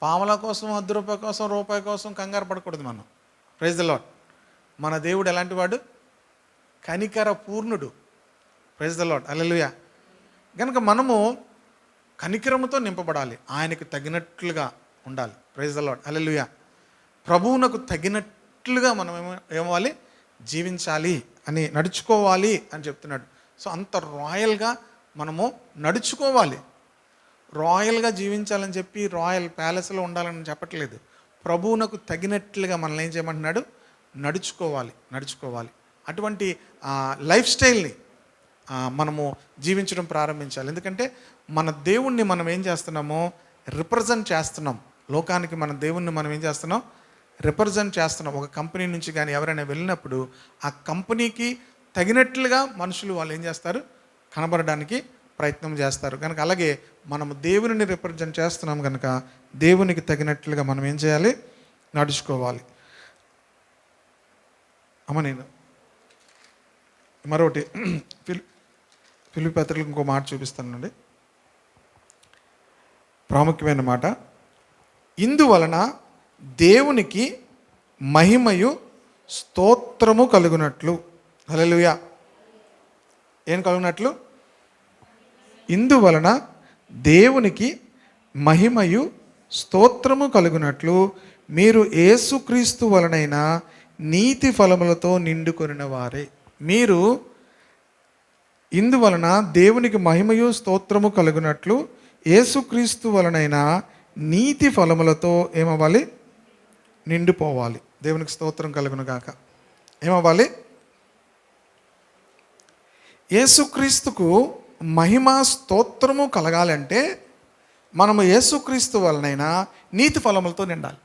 పావలా కోసం, ₹10 కోసం, రూపాయి కోసం కంగారు పడకూడదు మనం. Praise the lord. మన దేవుడు ఎలాంటి వాడు? కనికర పూర్ణుడు. Praise the lord. హల్లెలూయా. కనుక మనము కనికరముతో నింపబడాలి, ఆయనకు తగినట్లుగా ఉండాలి. Praise the lord. హల్లెలూయా. ప్రభువునకు తగినట్లుగా మనం ఏమవ్వాలి? జీవించాలి అని, నడుచుకోవాలి అని చెప్తున్నాడు. సో అంత రాయల్గా మనము నడుచుకోవాలి. రాయల్గా జీవించాలని చెప్పి రాయల్ ప్యాలెస్లో ఉండాలని చెప్పట్లేదు. ప్రభువునకు తగినట్లుగా మనల్ని ఏం చేయమంటున్నాడు? నడుచుకోవాలి. అటువంటి లైఫ్ స్టైల్ని మనము జీవించడం ప్రారంభించాలి. ఎందుకంటే మన దేవుణ్ణి మనం ఏం చేస్తున్నామో రిప్రజెంట్ చేస్తున్నాం. లోకానికి మన దేవుణ్ణి మనం ఏం చేస్తున్నాం? రిప్రజెంట్ చేస్తున్నాం. ఒక కంపెనీ నుంచి కానీ ఎవరైనా వెళ్ళినప్పుడు ఆ కంపెనీకి తగినట్లుగా మనుషులు వాళ్ళు ఏం చేస్తారు? కనబడడానికి ప్రయత్నం చేస్తారు. కనుక అలాగే మనము దేవునిని రిప్రజెంట్ చేస్తున్నాం కనుక దేవునికి తగినట్లుగా మనం ఏం చేయాలి? నడుచుకోవాలి. నేను మరొకటి ఫిలిప్పీ పత్రికలకు ఇంకో మాట చూపిస్తానండి, ప్రాముఖ్యమైన మాట. ఇందువలన దేవునికి మహిమయు స్తోత్రము కలుగునట్లు. హల్లెలూయా. ఏం కలుగునట్లు? ఇందువలన దేవునికి మహిమయు స్తోత్రము కలుగునట్లు మీరు యేసుక్రీస్తు వలనైన నీతి ఫలములతో నిండుకొనిన వారే. మీరు ఇందువలన దేవునికి మహిమయు స్తోత్రము కలుగునట్లు యేసుక్రీస్తు వలనైన నీతి ఫలములతో ఏమవ్వాలి? నిండిపోవాలి. దేవునికి స్తోత్రం కలుగును గాక. ఏమవ్వాలి? యేసుక్రీస్తుకు మహిమ స్తోత్రము కలగాలంటే మనము యేసుక్రీస్తు వలనైనా నీతి ఫలములతో నిండాలి.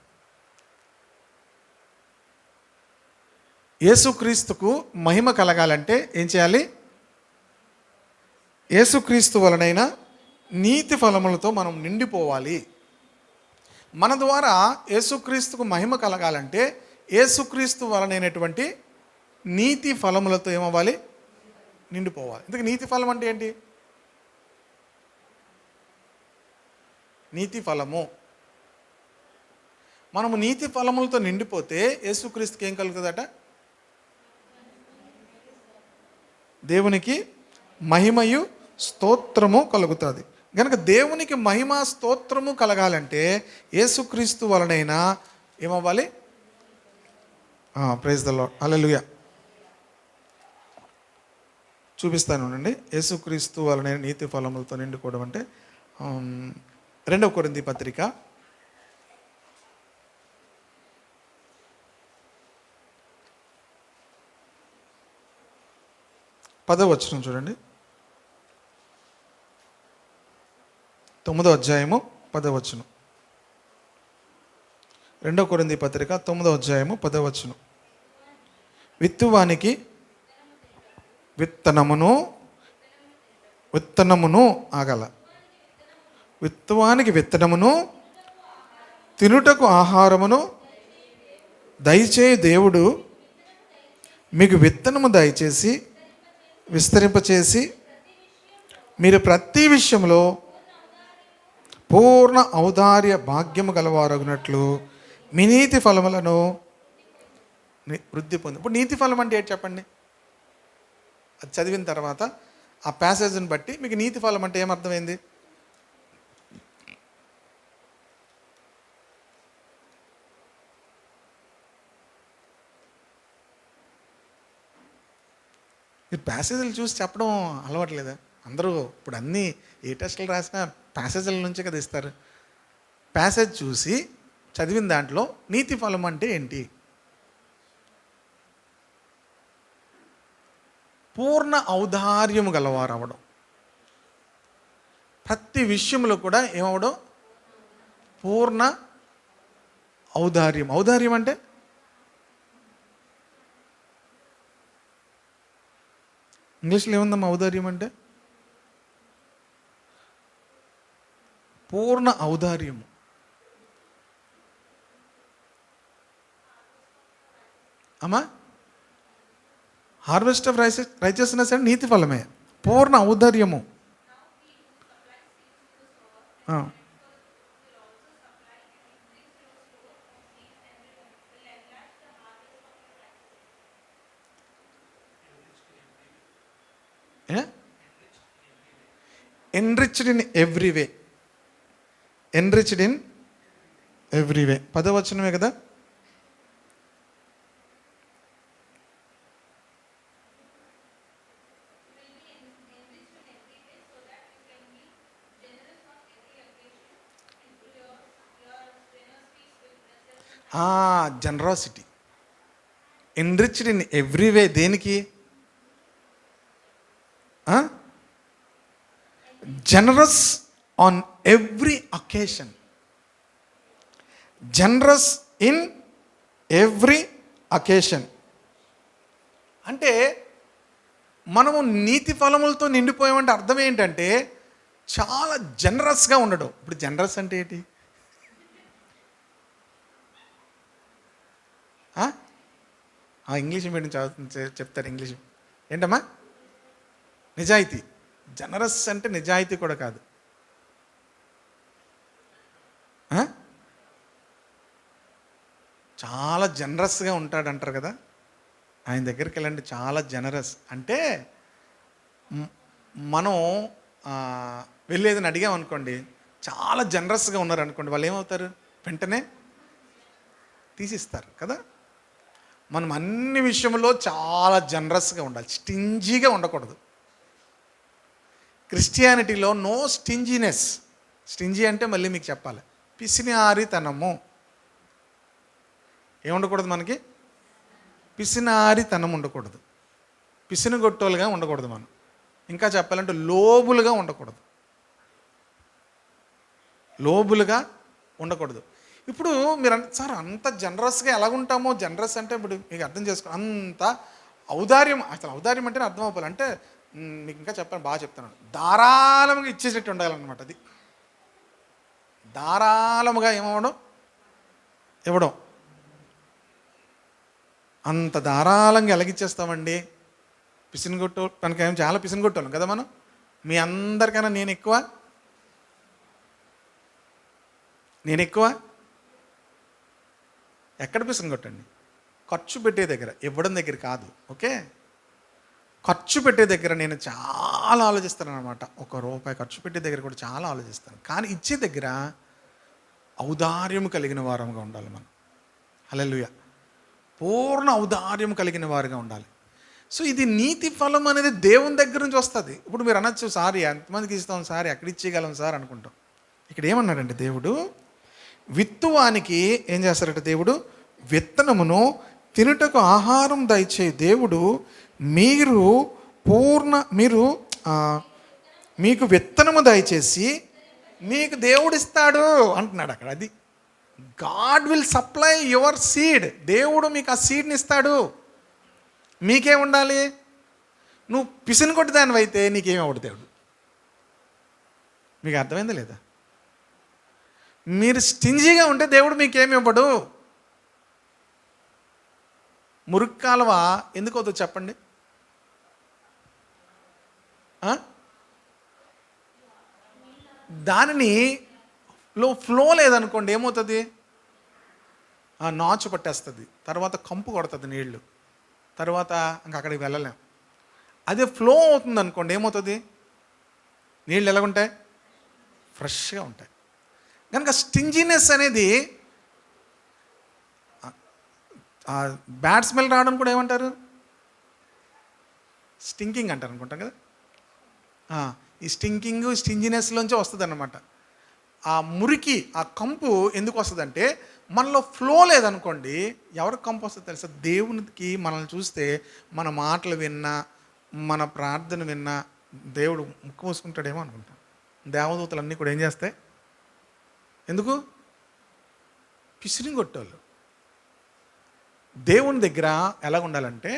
యేసుక్రీస్తుకు మహిమ కలగాలంటే ఏం చేయాలి? యేసుక్రీస్తు వలనైనా నీతి ఫలములతో మనం నిండిపోవాలి. మన ద్వారా యేసుక్రీస్తుకు మహిమ కలగాలంటే యేసుక్రీస్తు వలనైనటువంటి నీతి ఫలములతో ఏమవ్వాలి? నిండిపోవాలి. ఇందుకు నీతి ఫలం అంటే ఏంటి? నీతి ఫలము. మనము నీతి ఫలములతో నిండిపోతే యేసుక్రీస్తుకి ఏం కలుగుతుందట? దేవునికి మహిమయు స్తోత్రము కలుగుతుంది. కనుక దేవునికి మహిమ స్తోత్రము కలగాలంటే యేసుక్రీస్తు వలనైనా ఏమవ్వాలి? ప్రైజ్ ద లార్డ్, హల్లెలూయా. చూపిస్తాను అండి. యేసుక్రీస్తు వలనైన నీతి ఫలములతో నిండుకోవడం అంటే 2 కొరింథీ పత్రిక 10వ వచనం చూడండి. 9వ అధ్యాయము 10వ వచనం. 2 కొరింథీ పత్రిక 9వ అధ్యాయము 10వ వచనం. విత్తువానికి విత్తనమును ఆగల. విత్తువానికి విత్తనమును, తినుటకు ఆహారమును దయచేయి దేవుడు మీకు విత్తనము దయచేసి విస్తరింపచేసి మీరు ప్రతి విషయంలో పూర్ణ ఔదార్య భాగ్యము గలవారగునట్లు మీ నీతి ఫలములను వృద్ధి పొంది. ఇప్పుడు నీతి ఫలం అంటే ఏంటి చెప్పండి? అది చదివిన తర్వాత ఆ ప్యాసేజ్ని బట్టి మీకు నీతి ఫలం అంటే ఏమర్థమైంది? మీరు ప్యాసేజీలు చూసి చెప్పడం అలవాట్లేదా? అందరూ ఇప్పుడు అన్నీ ఏ టెస్టులు రాసినా ప్యాసేజీల నుంచే కదా ఇస్తారు. ప్యాసేజ్ చూసి చదివిన దాంట్లో నీతి ఫలం అంటే ఏంటి? పూర్ణ ఔదార్యము గలవారు అవ్వడం. ప్రతి విషయంలో కూడా ఏమవడం? పూర్ణ ఔదార్యం. ఔదార్యం అంటే ఇంగ్లీష్లో ఏముందమ్మా ఔదార్యం అంటే? పూర్ణ ఔదార్యము. అమ్మా, హార్వెస్ట్ ఆఫ్ రైచియస్నెస్ అంటే నీతి ఫలమే. పూర్ణ ఔదార్యము. Enriched in every way. Enriched in every way 10వ వచనమే కదా. Generosity. Enriched in every way. దేనికి? Generous on every occasion. Generous in every occasion అంటే మనము నీతి ఫలములతో నిండిపోయామంటే అర్థం ఏంటంటే చాలా జనరస్గా ఉండడం. ఇప్పుడు జనరస్ అంటే ఏంటి? ఇంగ్లీష్ మీడియం చెప్తారు. ఇంగ్లీష్ ఏంటమ్మా? నిజాయితీ. జనరస్ అంటే నిజాయితీ కూడా కాదు. చాలా జనరస్గా ఉంటాడంటారు కదా. ఆయన దగ్గరికి వెళ్ళండి. చాలా జనరస్ అంటే మనం వెళ్ళేదని అడిగామనుకోండి, చాలా జనరస్గా ఉన్నారనుకోండి, వాళ్ళు ఏమవుతారు? వెంటనే తీసిస్తారు కదా. మనం అన్ని విషయంలో చాలా జనరస్గా ఉండాలి. స్టింజీగా ఉండకూడదు. క్రిస్టియానిటీలో నో స్టింజీనెస్. స్టింజీ అంటే మళ్ళీ మీకు చెప్పాలి, పిసినారితనము. ఏముండకూడదు మనకి? పిసినారితనం ఉండకూడదు. పిసినగొట్టోలుగా ఉండకూడదు. మనం ఇంకా చెప్పాలంటే లోబులుగా ఉండకూడదు. లోబులుగా ఉండకూడదు. ఇప్పుడు మీరు సార్ అంత జనరస్గా ఎలాగుంటామో, జనరస్ అంటే ఇప్పుడు మీకు అర్థం చేసుకో, అంత ఔదార్యం. అసలు ఔదార్యం అంటేనే అర్థం అవ్వాలి. అంటే మీకు ఇంకా చెప్పాను, బాగా చెప్తాను. ధారాళముగా ఇచ్చేటట్టు ఉండాలన్నమాట. అది ధారాళముగా ఇవ్వడం. అంత ధారాళంగా ఎలాగిచ్చేస్తామండి. పిసినగొట్టు తనకేమో చాలా పిసినగొట్టాను కదా మనం. మీ అందరికైనా నేను ఎక్కువ ఎక్కడ పిసినగొట్టండి? ఖర్చు పెట్టే దగ్గర, ఇవ్వడం దగ్గర కాదు. ఓకే, ఖర్చు పెట్టే దగ్గర నేను చాలా ఆలోచిస్తాను అనమాట. ₹1 ఖర్చు పెట్టే దగ్గర కూడా చాలా ఆలోచిస్తాను. కానీ ఇచ్చే దగ్గర ఔదార్యం కలిగిన వారంగా ఉండాలి మనం. హల్లెలూయా. పూర్ణ ఔదార్యం కలిగిన వారుగా ఉండాలి. సో ఇది నీతి ఫలం అనేది దేవుని దగ్గర నుంచి వస్తుంది. ఇప్పుడు మీరు అనొచ్చు, సార్ ఎంతమందికి ఇస్తాం సార్, ఎక్కడ ఇచ్చేయగలం సార్ అనుకుంటాం. ఇక్కడ ఏమన్నాడంటే దేవుడు, విత్తువానికి ఏం చేస్తారంటే దేవుడు, విత్తనమును తినుటకు ఆహారం దయచే దేవుడు మీకు విత్తనము దయచేసి మీకు దేవుడు ఇస్తాడు అంటున్నాడు అక్కడ. అది God will supply your seed. దేవుడు మీకు ఆ సీడ్ని ఇస్తాడు. మీకేం ఉండాలి? నువ్వు పిసిని కొట్టి దానివి అయితే నీకేమి అవ్వడు దేవుడు. మీకు అర్థమైందా లేదా? మీరు స్టింజీగా ఉంటే దేవుడు మీకేమి ఇవ్వడు. మురికి కాలువ ఎందుకు అవుతుంది చెప్పండి? దానిని ఫ్లో లేదనుకోండి, ఏమవుతుంది? నాచు పట్టేస్తుంది, తర్వాత కంపు కొడుతుంది నీళ్లు, తర్వాత ఇంకా అక్కడికి వెళ్ళలేం. అదే ఫ్లో అవుతుంది అనుకోండి, ఏమవుతుంది? నీళ్ళు ఎలాగుంటాయి? ఫ్రెష్గా ఉంటాయి. కనుక స్టింజీనెస్ అనేది, బ్యాడ్ స్మెల్ రావడం కూడా ఏమంటారు? స్టింకింగ్ అంటారు అనుకుంటాం కదా. ఈ స్టింజినెస్లోంచే వస్తుంది అన్నమాట. ఆ మురికి, ఆ కంపు ఎందుకు వస్తుందంటే మనలో ఫ్లో లేదనుకోండి. ఎవరికి కంపు వస్తుంది తెలుసా? దేవునికి మనల్ని చూస్తే, మన మాటలు విన్నా, మన ప్రార్థన విన్నా దేవుడు ముక్కు మూసుకుంటాడేమో అనుకుంటాం. దేవదూతలు అన్నీ కూడా ఏం చేస్తాయి? ఎందుకు? పిసిని కొట్టేవాళ్ళు. దేవుని దగ్గర ఎలా ఉండాలంటే,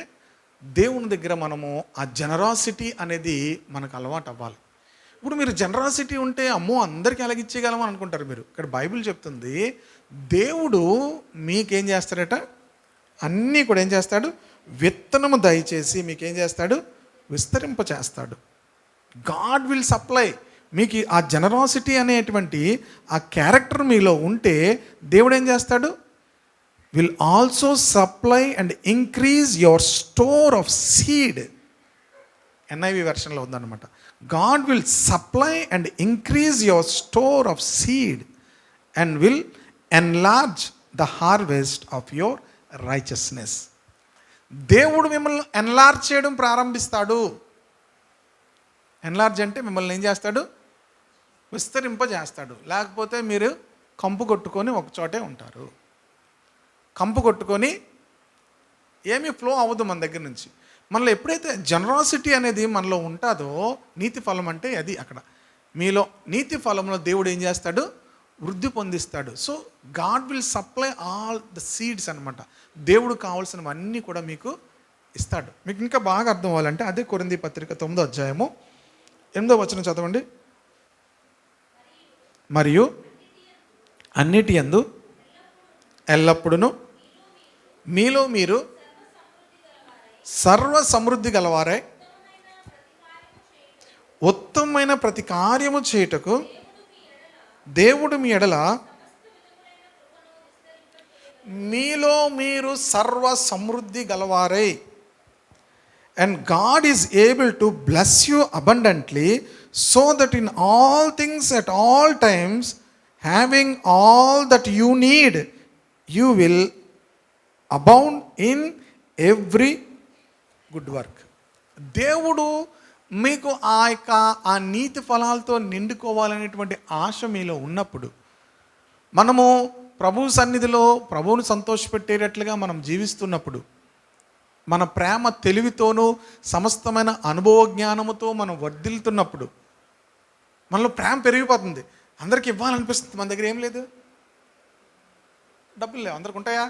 దేవుని దగ్గర మనము ఆ జనరాసిటీ అనేది మనకు అలవాటు అవ్వాలి. ఇప్పుడు మీరు జనరాసిటీ ఉంటే అమ్మో అందరికీ ఎలాగిచ్చేయగలము అని అనుకుంటారు మీరు. ఇక్కడ బైబిల్ చెప్తుంది, దేవుడు మీకేం చేస్తాడట? అన్నీ కూడా ఏం చేస్తాడు? విత్తనము దయచేసి మీకేం చేస్తాడు? విస్తరింప చేస్తాడు. God will supply. మీకు ఆ జనరాసిటీ అనేటువంటి ఆ క్యారెక్టర్ మీలో ఉంటే దేవుడు ఏం చేస్తాడు? Will also supply and increase your store of seed. NIV వెర్షన్లో ఉందన్నమాట. God will supply and increase your store of seed and will enlarge the harvest of your righteousness. దేవుడు మిమ్మల్ని ఎన్లార్జ్ చేయడం ప్రారంభిస్తాడు. ఎన్లార్జ్ అంటే మిమ్మల్ని ఏం చేస్తాడు? విస్తరింపజేస్తాడు. లేకపోతే మీరు కంపు కొట్టుకొని ఒక చోటే ఉంటారు. కంపు కొట్టుకొని ఏమీ ఫ్లో అవ్వదు మన దగ్గర నుంచి. మనలో ఎప్పుడైతే జనరాసిటీ అనేది మనలో ఉంటుందో, నీతి ఫలం అంటే అది. అక్కడ మీలో నీతి ఫలంలో దేవుడు ఏం చేస్తాడు? వృద్ధి పొందిస్తాడు. So God will supply all the seeds అనమాట. దేవుడు కావాల్సినవన్నీ కూడా మీకు ఇస్తాడు. మీకు ఇంకా బాగా అర్థం అవ్వాలంటే అదే కొరింథీ పత్రిక 9వ అధ్యాయము 8వ వచనం చదవండి. మరియు అన్నిటి యందు ఎల్లప్పుడూ మీలో మీరు సర్వ సమృద్ధి గలవారై ఉత్తమమైన ప్రతి కార్యము చేయుటకు దేవుడు మీ ఎడల మీలో మీరు సర్వ సమృద్ధి గలవారై, and God is able to bless you abundantly, so that in all things at all times, having all that you need, you will abound in every good work. దేవుడు మీకు ఆ నీతి ఫలాలతో నిండుకోవాలనేటువంటి ఆశ మీలో ఉన్నప్పుడు, మనము ప్రభు సన్నిధిలో ప్రభువును సంతోషపెట్టేటట్లుగా మనం జీవిస్తున్నప్పుడు, మన ప్రేమ తెలివితోనూ సమస్తమైన అనుభవ జ్ఞానముతో మనం వర్ధిల్లుతున్నప్పుడు మనలో ప్రేమ పెరిగిపోతుంది. అందరికీ ఇవ్వాలనిపిస్తుంది. మన దగ్గర ఏం లేదు, డబ్బులు లేవు. అందరికి ఉంటాయా?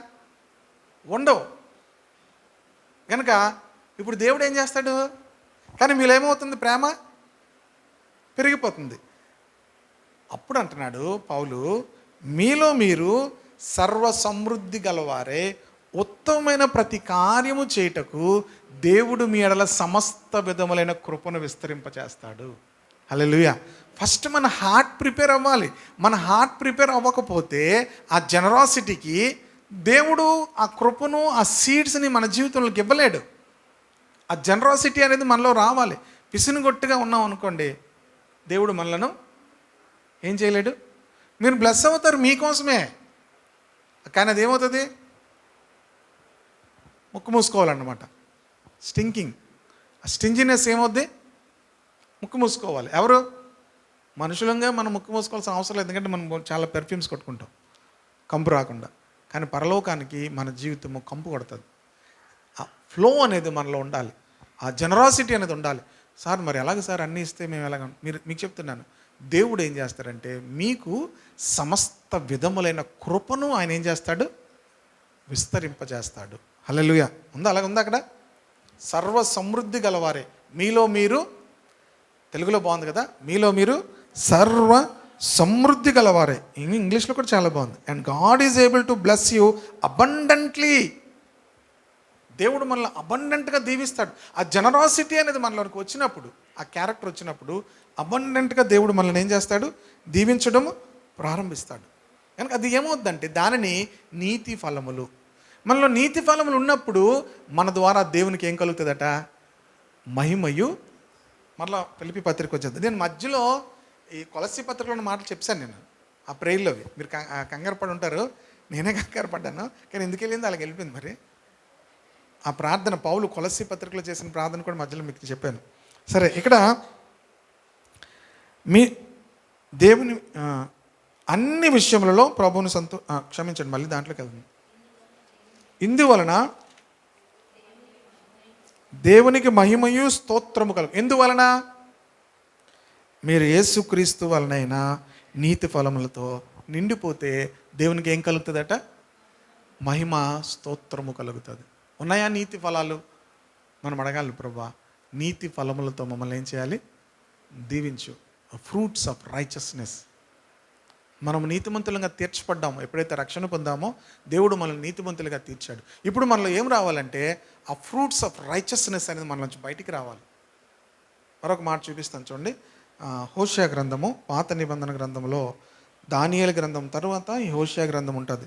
ఉండవు. కనుక ఇప్పుడు దేవుడు ఏం చేస్తాడు? కానీ మీలో ఏమవుతుంది? ప్రేమ పెరిగిపోతుంది. అప్పుడు అంటున్నాడు పౌలు, మీలో మీరు సర్వ సమృద్ధి గలవారే ఉత్తమమైన ప్రతి కార్యము చేయుటకు దేవుడు మీ ఎడల సమస్త విధములైన కృపను విస్తరింపచేస్తాడు. హల్లెలూయా. ఫస్ట్ మన హార్ట్ ప్రిపేర్ అవ్వాలి. మన హార్ట్ ప్రిపేర్ అవ్వకపోతే ఆ జనరాసిటీకి దేవుడు ఆ కృపను, ఆ సీడ్స్ని మన జీవితంలోకి ఇవ్వలేడు. ఆ జనరాసిటీ అనేది మనలో రావాలి. పిసినుగొట్టుగా ఉన్నాం అనుకోండి, దేవుడు మనలను ఏం చేయలేడు. మీరు బ్లెస్ అవుతారు మీకోసమే, కానీ అది ఏమవుతుంది, ముక్కు మూసుకోవాలన్నమాట. స్టింకింగ్, ఆ స్టింజినెస్ ఏమవుద్ది, ముక్కు మూసుకోవాలి. ఎవరు? మనుషులంగా మనం ముక్కు మూసుకోవాల్సిన అవసరం లేదు, ఎందుకంటే మనం చాలా పెర్ఫ్యూమ్స్ కొట్టుకుంటాం కంపు రాకుండా. కానీ పరలోకానికి మన జీవితము కంపు కొడుతుంది. ఆ ఫ్లో అనేది మనలో ఉండాలి, ఆ జనరాసిటీ అనేది ఉండాలి. సార్ మరి ఎలాగ సార్ అన్నీ ఇస్తే మేము ఎలాగ? మీకు చెప్తున్నాను, దేవుడు ఏం చేస్తాడంటే మీకు సమస్త విధములైన కృపను ఆయన ఏం చేస్తాడు, విస్తరింపజేస్తాడు. హల్లెలూయా. ఉందా? అలాగ ఉందా అక్కడ? సర్వ సమృద్ధి గలవారే మీలో మీరు, తెలుగులో బాగుంది కదా, మీలో మీరు సర్వ సమృద్ధి గలవారే. ఇంగ్లీష్లో కూడా చాలా బాగుంది. And God is able to bless you abundantly. దేవుడు మనల్ని అబండెంట్గా దీవిస్తాడు. ఆ జనరాసిటీ అనేది మనలోకి వచ్చినప్పుడు, ఆ క్యారెక్టర్ వచ్చినప్పుడు అబండెంట్గా దేవుడు మనల్ని ఏం చేస్తాడు, దీవించడం ప్రారంభిస్తాడు. కనుక అది ఏమవుద్దంటే దానిని నీతి ఫలములు. మనలో నీతి ఫలములు ఉన్నప్పుడు మన ద్వారా దేవునికి ఏం కలుగుతుందట, మహిమయు. మళ్ళీ ఫిలిప్పీ పత్రిక వచ్చేది. నేను మధ్యలో ఈ కొలస్సీ పత్రికలో మాటలు చెప్పాను నేను, ఆ ప్రేయర్లో అవి. మీరు కంగారు పడి ఉంటారు, నేనే కంగారు పడ్డాను, కానీ ఎందుకు వెళ్ళింది అలాగ వెళ్ళిపోయింది. మరి ఆ ప్రార్థన పౌలు కొలస్సీ పత్రికలో చేసిన ప్రార్థన కూడా మధ్యలో మీకు చెప్పాను. సరే, ఇక్కడ మీ దేవుని అన్ని విషయములలో ప్రభువుని క్షమించండి, మళ్ళీ దాంట్లోకి వెళ్తుంది. ఇందువలన దేవునికి మహిమయు స్తోత్రము కలుగు. ఎందువలన? మీరు యేసుక్రీస్తు వలనైనా నీతి ఫలములతో నిండిపోతే దేవునికి ఏం కలుగుతుందట, మహిమ స్తోత్రము కలుగుతుంది. ఉన్నాయా నీతి ఫలాలు? మనం అడగాలి, ప్రభువా నీతి ఫలములతో మమ్మల్ని ఏం చేయాలి, దీవించు. Fruits of righteousness. మనం నీతిమంతులుగా తీర్చబడ్డాము. ఎప్పుడైతే రక్షణ పొందామో దేవుడు మనల్ని నీతిమంతులుగా తీర్చాడు. ఇప్పుడు మనలో ఏం రావాలంటే ఆ ఫ్రూట్స్ ఆఫ్ రైచస్నెస్ అనేది మన నుంచి బయటికి రావాలి. మరొక మాట చూపిస్తాను చూడండి. హోషేయ గ్రంథము, పాత నిబంధన గ్రంథంలో దానియేలు గ్రంథం తర్వాత ఈ హోషేయ గ్రంథం ఉంటుంది.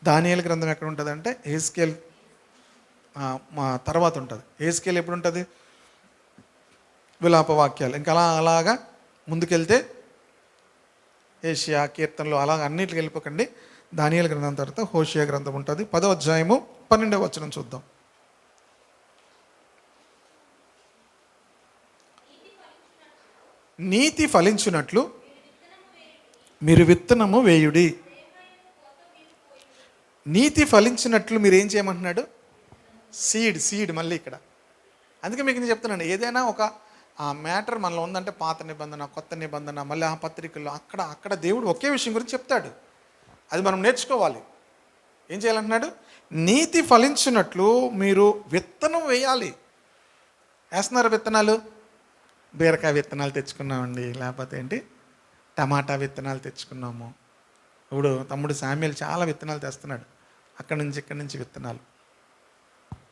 దానియేలు గ్రంథం ఎక్కడ ఉంటుంది అంటే హెజ్కేల్ తర్వాత ఉంటుంది. హెజ్కేల్ ఎప్పుడు ఉంటుంది, విలాప వాక్యాలు. ఇంకా అలాగా ముందుకెళ్తే ఏషియా, కీర్తనలు, అలా అన్నిటికి వెళ్ళిపోకండి. దానియేలు గ్రంథం తర్వాత హోషేయ గ్రంథం ఉంటుంది. 10వ అధ్యాయము 12వ వచనం చూద్దాం. నీతి ఫలించున్నట్లు మీరు విత్తనము వేయుడి. నీతి ఫలించినట్లు మీరు ఏం చేయమంటున్నాడు, సీడ్. మళ్ళీ ఇక్కడ అందుకే మీకు నేను చెప్తున్నాను, ఏదైనా ఒక ఆ మ్యాటర్ మనలో ఉందంటే పాత నిబంధన, కొత్త నిబంధన, మళ్ళీ ఆ పత్రికల్లో అక్కడ దేవుడు ఒకే విషయం గురించి చెప్తాడు. అది మనం నేర్చుకోవాలి. ఏం చేయాలంటున్నాడు, నీతి ఫలించినట్లు మీరు విత్తనం వేయాలి. వేస్తున్నారు విత్తనాలు, బీరకాయ విత్తనాలు తెచ్చుకున్నామండి, లేకపోతే ఏంటి టమాటా విత్తనాలు తెచ్చుకున్నాము. ఇప్పుడు తమ్ముడు శామ్యుల్ చాలా విత్తనాలు తెస్తున్నాడు, ఇక్కడి నుంచి విత్తనాలు.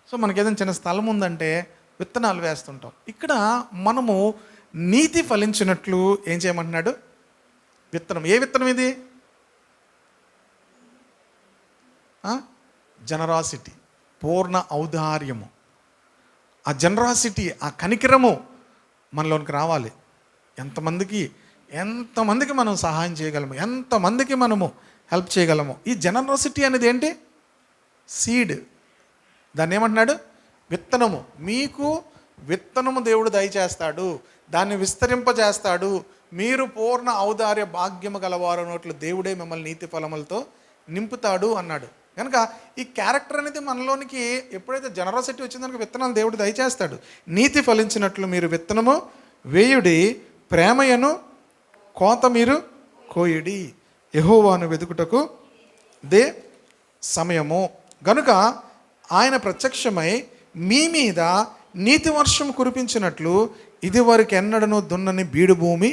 సో మనకి ఏదైనా చిన్న స్థలం ఉందంటే విత్తనాలు వేస్తుంటాం. ఇక్కడ మనము నీతి ఫలించినట్లు ఏం చేయమంటున్నాడు, విత్తనం. ఏ విత్తనం ఇది? జనరాసిటీ, పూర్ణ ఔదార్యము. ఆ జనరాసిటీ, ఆ కనికరము మనలోనికి రావాలి. ఎంతమందికి మనం సహాయం చేయగలము, ఎంతమందికి మనము హెల్ప్ చేయగలము. ఈ జనరాసిటీ అనేది ఏంటి, సీడ్. దాన్ని ఏమంటున్నాడు, విత్తనము. మీకు విత్తనము దేవుడు దయచేస్తాడు, దాన్ని విస్తరింపజేస్తాడు. మీరు పూర్ణ ఔదార్య భాగ్యము గలవారు నోట్లు దేవుడే మిమ్మల్ని నీతి ఫలములతో నింపుతాడు అన్నాడు. కనుక ఈ క్యారెక్టర్ అనేది మనలోనికి ఎప్పుడైతే జనరాసిటీ వచ్చిందనుకో విత్తనాలు దేవుడు దయచేస్తాడు. నీతి ఫలించినట్లు మీరు విత్తనము వేయుడి, ప్రేమయను కోత మీరు కోయుడి. యెహోవాను వెతుకుటకు దే సమయము గనుక ఆయన ప్రత్యక్షమై మీ మీద నీతి వర్షం కురిపించినట్లు ఇది వరకు ఎన్నడను దున్నని బీడు భూమి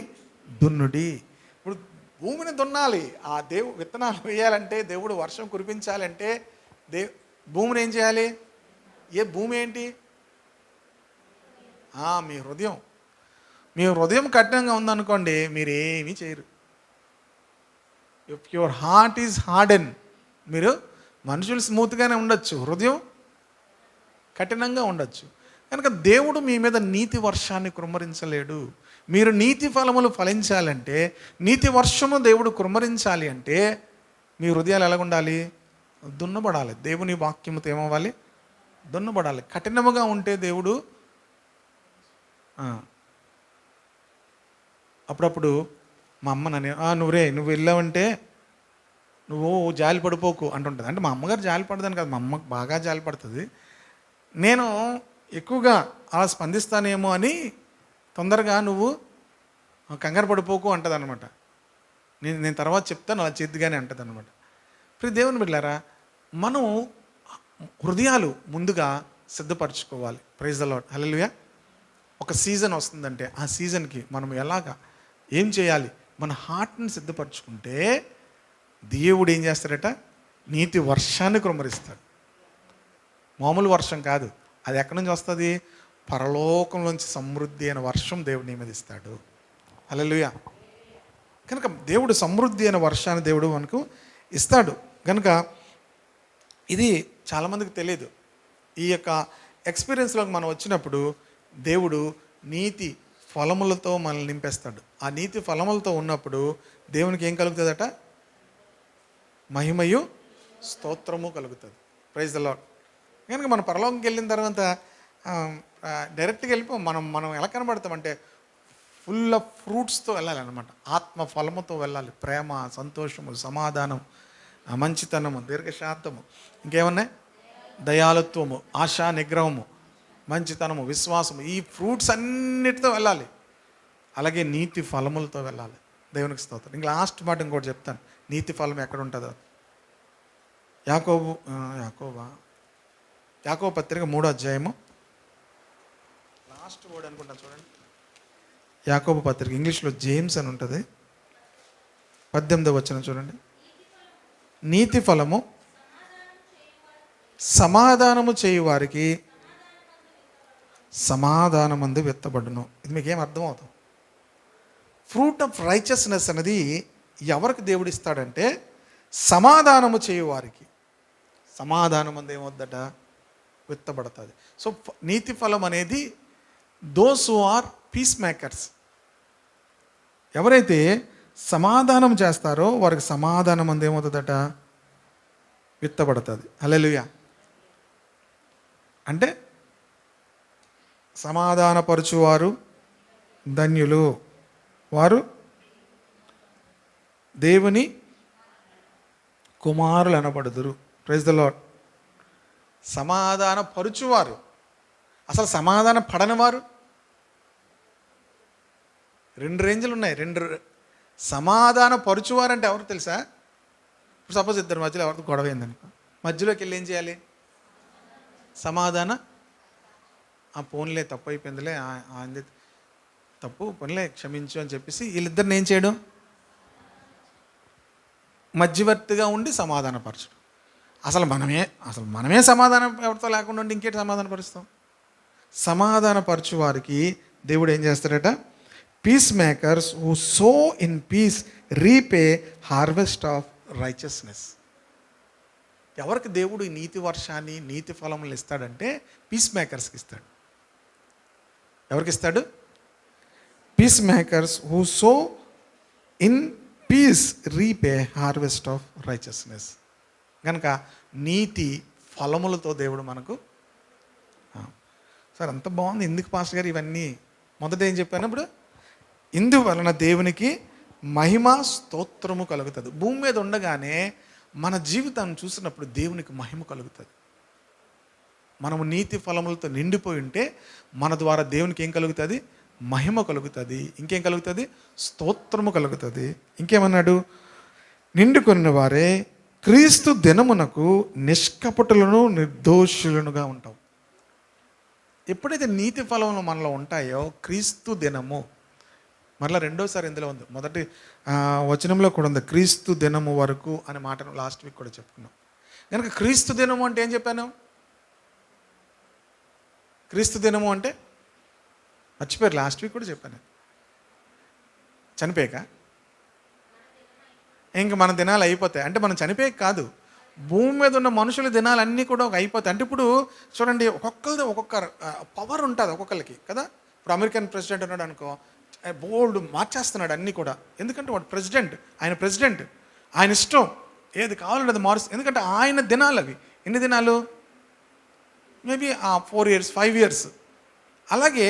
దున్నుడి. ఇప్పుడు భూమిని దున్నాలి. ఆ విత్తనాలు వేయాలంటే, దేవుడు వర్షం కురిపించాలంటే భూమిని ఏం చేయాలి? ఏ భూమి ఏంటి? మీ హృదయం. మీ హృదయం కఠినంగా ఉందనుకోండి, మీరు ఏమీ చేయరు. If your heart is harden, మీరు మనుషులు స్మూత్గానే ఉండొచ్చు, హృదయం కఠినంగా ఉండొచ్చు. కనుక దేవుడు మీ మీద నీతి వర్షాన్ని కుమ్మరించలేడు. మీరు నీతి ఫలములు ఫలించాలంటే, నీతి వర్షము దేవుడు కుమ్మరించాలి అంటే మీ హృదయాలు ఎలాగుండాలి? దున్నబడాలి. దేవుని వాక్యముతో ఏమవ్వాలి? దున్నబడాలి. కఠినముగా ఉంటే దేవుడు అప్పుడప్పుడు మా అమ్మ నన్ను నువ్వు వెళ్ళావంటే నువ్వు జాలి పడిపోకు అంటుంటుంది. అంటే మా అమ్మగారు జాలి పడదని కాదు, మా అమ్మకు బాగా జాలి పడుతుంది. నేను ఎక్కువగా అలా స్పందిస్తానేమో అని తొందరగా నువ్వు కంగారు పడిపోకు అంటుంది అనమాట. నేను తర్వాత చెప్తాను, అలా చేద్దిగానే అంటుంది అనమాట. ఇప్పుడు దేవుని బిడ్డలారా, మనం హృదయాలు ముందుగా సిద్ధపరచుకోవాలి. Praise the lord. హల్లెలూయా. ఒక సీజన్ వస్తుందంటే ఆ సీజన్కి మనం ఏం చేయాలి? మన హార్ట్ని సిద్ధపరచుకుంటే దేవుడు ఏం చేస్తాడట? నీతి వర్షాన్ని కుమ్మరిస్తాడు. మామూలు వర్షం కాదు, అది ఎక్కడి నుంచి వస్తుంది? పరలోకంలోంచి సమృద్ధి అయిన వర్షం దేవుడు నియమిస్తాడు. హల్లెలూయా. కనుక దేవుడు సమృద్ధి అయిన వర్షాన్ని దేవుడు మనకు ఇస్తాడు. కనుక ఇది చాలామందికి తెలియదు. ఈ యొక్క ఎక్స్పీరియన్స్లోకి మనం వచ్చినప్పుడు దేవుడు నీతి ఫలములతో మనల్ని నింపేస్తాడు. ఆ నీతి ఫలములతో ఉన్నప్పుడు దేవునికి ఏం కలుగుతుందట? మహిమయు స్తోత్రము కలుగుతుంది. Praise the Lord. కనుక మనం పరలోకంకి వెళ్ళిన తర్వాత డైరెక్ట్గా వెళ్ళిపో మనం ఎలా కనబడతామంటే ఫుల్ ఆఫ్ ఫ్రూట్స్తో వెళ్ళాలన్నమాట. ఆత్మ ఫలముతో వెళ్ళాలి. ప్రేమ, సంతోషము, సమాధానం, మంచితనము, దీర్ఘశాంతము, ఇంకేమన్నాయి? దయాళుత్వము, ఆశా నిగ్రహము, మంచితనము, విశ్వాసము, ఈ ఫ్రూట్స్ అన్నిటితో వెళ్ళాలి. అలాగే నీతి ఫలములతో వెళ్ళాలి. దేవునికి స్తోత్రం. ఇంక లాస్ట్ మాట ఇంకోటి చెప్తాను. నీతి ఫలం ఎక్కడ ఉంటుందో యాకోబు పత్రిక 3వ అధ్యాయము లాస్ట్ వర్డ్ అనుకుంటాను చూడండి. యాకోబు పత్రిక, ఇంగ్లీష్లో జేమ్స్ అని ఉంటుంది, 18వ వచనం చూడండి. నీతి ఫలము సమాధానము చేయు వారికి సమాధానమందు విత్తబడును. ఇది మీకేం అర్థమవుతుంది? ఫ్రూట్ ఆఫ్ రైచియస్నెస్ అనేది ఎవరికి దేవుడు ఇస్తాడంటే సమాధానము చేయువారికి. సమాధానమందు ఏమవుద్దట? విత్తబడుతుంది. సో నీతి ఫలం అనేది those who are peacemakers. ఎవరైతే సమాధానం చేస్తారో వారికి సమాధానమందు ఏమవుతుందట? విత్తబడుతుంది. హల్లెలూయా. అంటే సమాధానపరచువారు ధన్యులు, వారు దేవుని కుమారులు అనబడుదురు. Praise the lord. సమాధాన పరుచువారు. అసలు సమాధాన పడని వారు 2 రేంజ్లు ఉన్నాయి. సమాధాన పరుచువారంటే ఎవరు తెలుసా? ఇప్పుడు సపోజ్ ఇద్దరు మధ్యలో ఎవరితో గొడవ అయిందనుకో, మధ్యలోకి వెళ్ళి ఏం చేయాలి? సమాధాన పోన్లే, తప్పు అయిపోయిందిలే, అంది తప్పు, పోన్లే క్షమించు అని చెప్పేసి వీళ్ళిద్దరిని ఏం చేయడం? మధ్యవర్తిగా ఉండి సమాధానపరచడం. అసలు మనమే సమాధానం ఎవరితో లేకుండా ఉండి ఇంకేటి సమాధానపరుస్తాం? సమాధానపరచు వారికి దేవుడు ఏం చేస్తాడట? Peacemakers who sow in peace reap harvest of righteousness. ఎవరికి దేవుడు ఈ నీతి వర్షాన్ని, నీతి ఫలములు ఇస్తాడంటే పీస్ మేకర్స్కి ఇస్తాడు. ఎవరికి ఇస్తాడు? Peacemakers who sow in peace reap harvest of righteousness. కనుక నీతి ఫలములతో దేవుడు మనకు. సార్ అంత బాగుంది, ఎందుకు పాస్టర్ గారు ఇవన్నీ? మొదట ఏం చెప్పాను? ఇప్పుడు ఇందువలన దేవునికి మహిమ స్తోత్రము కలుగుతుంది. భూమి మీద ఉండగానే మన జీవితాన్ని చూసినప్పుడు దేవునికి మహిమ కలుగుతుంది. మనము నీతి ఫలములతో నిండిపోయి ఉంటే మన ద్వారా దేవునికి ఏం కలుగుతుంది? మహిమ కలుగుతుంది. ఇంకేం కలుగుతుంది? స్తోత్రము కలుగుతుంది. ఇంకేమన్నాడు? నిండుకొనిన వారే క్రీస్తు దినమునకు నిష్కపటులను నిర్దోషులనుగా ఉంటాం. ఎప్పుడైతే నీతి ఫలములు మనలో ఉంటాయో క్రీస్తు దినము, మరలా రెండోసారి ఇందులో ఉంది, మొదటి వచనంలో కూడా ఉంది క్రీస్తు దినము వరకు అనే మాటను లాస్ట్ వీక్ కూడా చెప్పుకున్నాం. కనుక క్రీస్తు దినము అంటే ఏం చెప్పాను? క్రీస్తు దినము అంటే మర్చిపోయారు, లాస్ట్ వీక్ కూడా చెప్పాను. చనిపోయాక ఇంక మన దినాలు అయిపోతాయి. అంటే మనం చనిపోయాక కాదు, భూమి మీద ఉన్న మనుషుల దినాలన్నీ కూడా ఒక అయిపోతాయి. అంటే ఇప్పుడు చూడండి, ఒక్కొక్కరిది ఒక్కొక్క పవర్ ఉంటుంది ఒక్కొక్కరికి కదా. ఇప్పుడు అమెరికన్ ప్రెసిడెంట్ ఉన్నాడు అనుకో, బోల్డ్ మార్చేస్తున్నాడు అన్నీ కూడా. ఎందుకంటే వాడు ప్రెసిడెంట్, ఆయన ఇష్టం ఏది కావాలంటే అది మారుస్తుంది. ఎందుకంటే ఆయన దినాలు అవి. ఎన్ని దినాలు? Maybe 4 years 5 years. అలాగే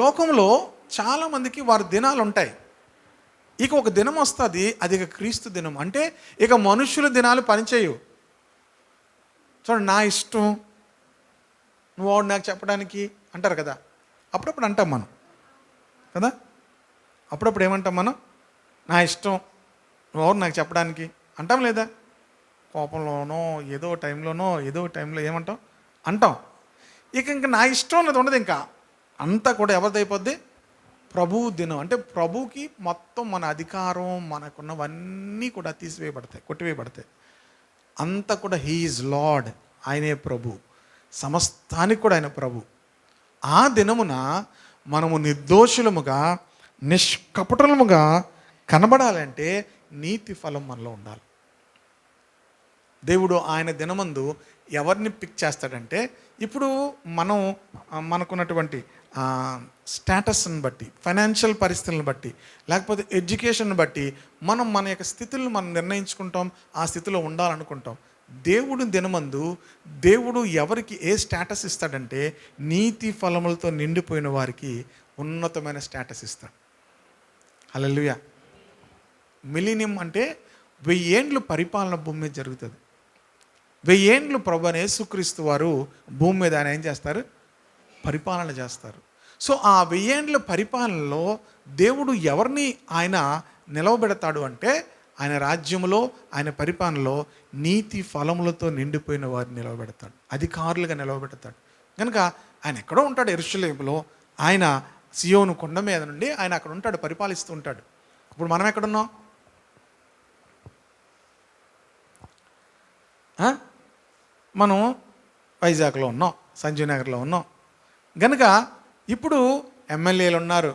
లోకంలో చాలామందికి వారి దినాలు ఉంటాయి. ఇక ఒక దినం వస్తుంది, అది ఇక క్రీస్తు దినం. అంటే ఇక మనుషుల దినాలు పనిచేయవు. చూడండి, నా ఇష్టం నువ్వు వాడు నాకు చెప్పడానికి అంటారు కదా. అప్పుడప్పుడు అంటాం మనం కదా, అప్పుడప్పుడు ఏమంటాం మనం? నా ఇష్టం నువ్వు నాకు చెప్పడానికి అంటాం లేదా? కోపంలోనో ఏదో టైంలో ఏమంటాం? అంటాం. ఇంకా నా ఇష్టం అన్నది ఉండదు. ఇంకా అంతా కూడా ఎవరిది అయిపోద్ది? ప్రభు దినం. అంటే ప్రభుకి మొత్తం మన అధికారం, మనకున్నవన్నీ కూడా తీసివేయబడతాయి, కొట్టివేయబడతాయి. అంతా కూడా హీ ఈజ్ లార్డ్, ఆయనే ప్రభు, సమస్తానికి కూడా ఆయన ప్రభు. ఆ దినమున మనము నిర్దోషులముగా నిష్కపటులముగా కనబడాలంటే నీతి ఫలం మనలో ఉండాలి. దేవుడు ఆయన దినమందు ఎవరిని పిక్ చేస్తాడంటే, ఇప్పుడు మనకున్నటువంటి స్టేటస్ని బట్టి, ఫైనాన్షియల్ పరిస్థితులను బట్టి, లేకపోతే ఎడ్యుకేషన్ బట్టి మన యొక్క స్థితులను మనం నిర్ణయించుకుంటాం, ఆ స్థితిలో ఉండాలనుకుంటాం. దేవుడు దినమందు దేవుడు ఎవరికి ఏ స్టేటస్ ఇస్తాడంటే, నీతి ఫలములతో నిండిపోయిన వారికి ఉన్నతమైన స్టేటస్ ఇస్తాడు. హల్లెలూయా. మిలీనియం అంటే 1000 ఏండ్లు పరిపాలన భూమి మీద జరుగుతుంది. 1000 ఏండ్లు ప్రభువైన యేసుక్రీస్తు వారు భూమి మీద ఆయన ఏం చేస్తారు? పరిపాలన చేస్తారు. సో ఆ 1000 ఏండ్ల పరిపాలనలో దేవుడు ఎవరిని ఆయన నిలవబెడతాడు అంటే, ఆయన రాజ్యములో, ఆయన పరిపాలనలో నీతి ఫలములతో నిండిపోయిన వారిని నిలవబెడతాడు, అధికారులుగా నిలవబెడతాడు. కనుక ఆయన ఎక్కడో ఉంటాడు, యెరూషలేములో. ఆయన సియోను కొండ మీద నుండి ఆయన అక్కడ ఉంటాడు, పరిపాలిస్తూ ఉంటాడు. ఇప్పుడు మనం ఎక్కడున్నాం? మనం వైజాగ్లో ఉన్నాం, సంజీవ్ నగర్లో ఉన్నాం. గనుక ఇప్పుడు ఎమ్మెల్యేలు ఉన్నారు,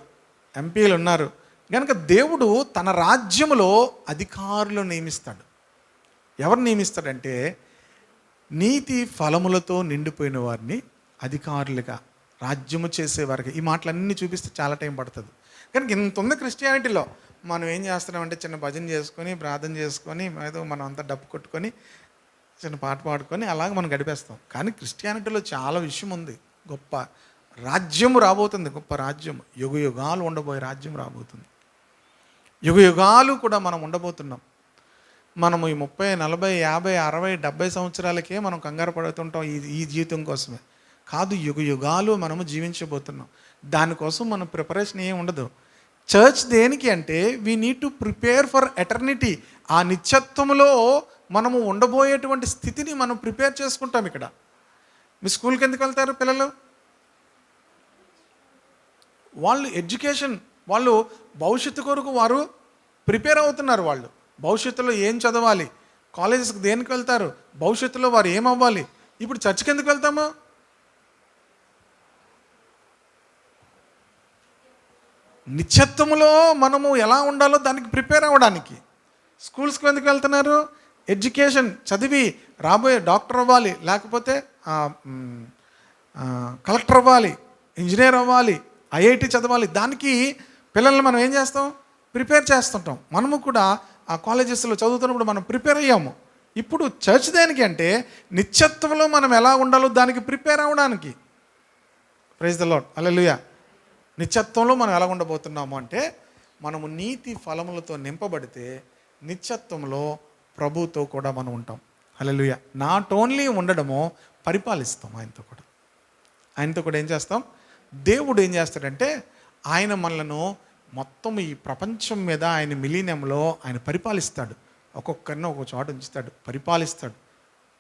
ఎంపీలు ఉన్నారు. గనుక దేవుడు తన రాజ్యములో అధికారులను నియమిస్తాడు. ఎవరు నియమిస్తాడంటే, నీతి ఫలములతో నిండిపోయిన వారిని అధికారులుగా, రాజ్యము చేసేవారికి. ఈ మాటలన్నీ చూపిస్తే చాలా టైం పడుతుంది. కనుక ఇంత ఉంది క్రిస్టియానిటీలో. మనం ఏం చేస్తున్నామంటే, చిన్న భజన చేసుకొని, ప్రార్థన చేసుకొని, ఏదో మనం అంతా డప్పు కొట్టుకొని, చిన్న పాట పాడుకొని అలాగే మనం గడిపేస్తాం. కానీ క్రిస్టియానిటీలో చాలా విషయం ఉంది. గొప్ప రాజ్యము రాబోతుంది, గొప్ప రాజ్యం. యుగ యుగాలు ఉండబోయే రాజ్యం రాబోతుంది. యుగ యుగాలు కూడా మనం ఉండబోతున్నాం. మనము ఈ 30, 40, 50, 60, 70 సంవత్సరాలకే మనం కంగారు పడుతుంటాం ఈ జీవితం కోసమే. కాదు, యుగ యుగాలు మనము జీవించబోతున్నాం. దానికోసం మన ప్రిపరేషన్ ఏం ఉండదు. చర్చ్ దేనికి అంటే, we need to prepare for eternity. ఆ నిత్యత్వంలో మనము ఉండబోయేటువంటి స్థితిని మనం ప్రిపేర్ చేసుకుంటాం. ఇక్కడ మీ స్కూల్కి ఎందుకు వెళ్తారు పిల్లలు? వాళ్ళు ఎడ్యుకేషన్, వాళ్ళు భవిష్యత్తు కొరకు వారు ప్రిపేర్ అవుతున్నారు. వాళ్ళు భవిష్యత్తులో ఏం చదవాలి, కాలేజెస్కి దేనికి వెళ్తారు, భవిష్యత్తులో వారు ఏమవ్వాలి. ఇప్పుడు చర్చికి ఎందుకు వెళ్తాము? నిత్యత్వములో మనము ఎలా ఉండాలో దానికి ప్రిపేర్ అవ్వడానికి. స్కూల్స్కి ఎందుకు వెళ్తున్నారు? ఎడ్యుకేషన్ చదివి రాబోయే డాక్టర్ అవ్వాలి, లేకపోతే కలెక్టర్ అవ్వాలి, ఇంజనీర్ అవ్వాలి, ఐఐటి చదవాలి. దానికి పిల్లల్ని మనం ఏం చేస్తాం? ప్రిపేర్ చేస్తుంటాం. మనము కూడా ఆ కాలేజెస్లో చదువుతున్నప్పుడు మనం ప్రిపేర్ అయ్యాము. ఇప్పుడు చర్చ్ దేనికి అంటే, నిత్యత్వంలో మనం ఎలా ఉండాలో దానికి ప్రిపేర్ అవ్వడానికి. ప్రైజ్ ద లార్డ్, హల్లెలూయా. నిత్యత్వంలో మనం ఎలా ఉండబోతున్నాము అంటే, మనము నీతి ఫలములతో నింపబడితే నిత్యత్వంలో ప్రభుతో కూడా మనం ఉంటాం. హల్లెలూయా. నాట్ ఓన్లీ ఉండడము, పరిపాలిస్తాం ఆయనతో కూడా ఏం చేస్తాం? దేవుడు ఏం చేస్తాడంటే, ఆయన మనలను మొత్తం ఈ ప్రపంచం మీద ఆయన మిలీనియంలో ఆయన పరిపాలిస్తాడు. ఒక్కొక్కరిని ఒక్కొక్క చోట ఉంచుతాడు, పరిపాలిస్తాడు.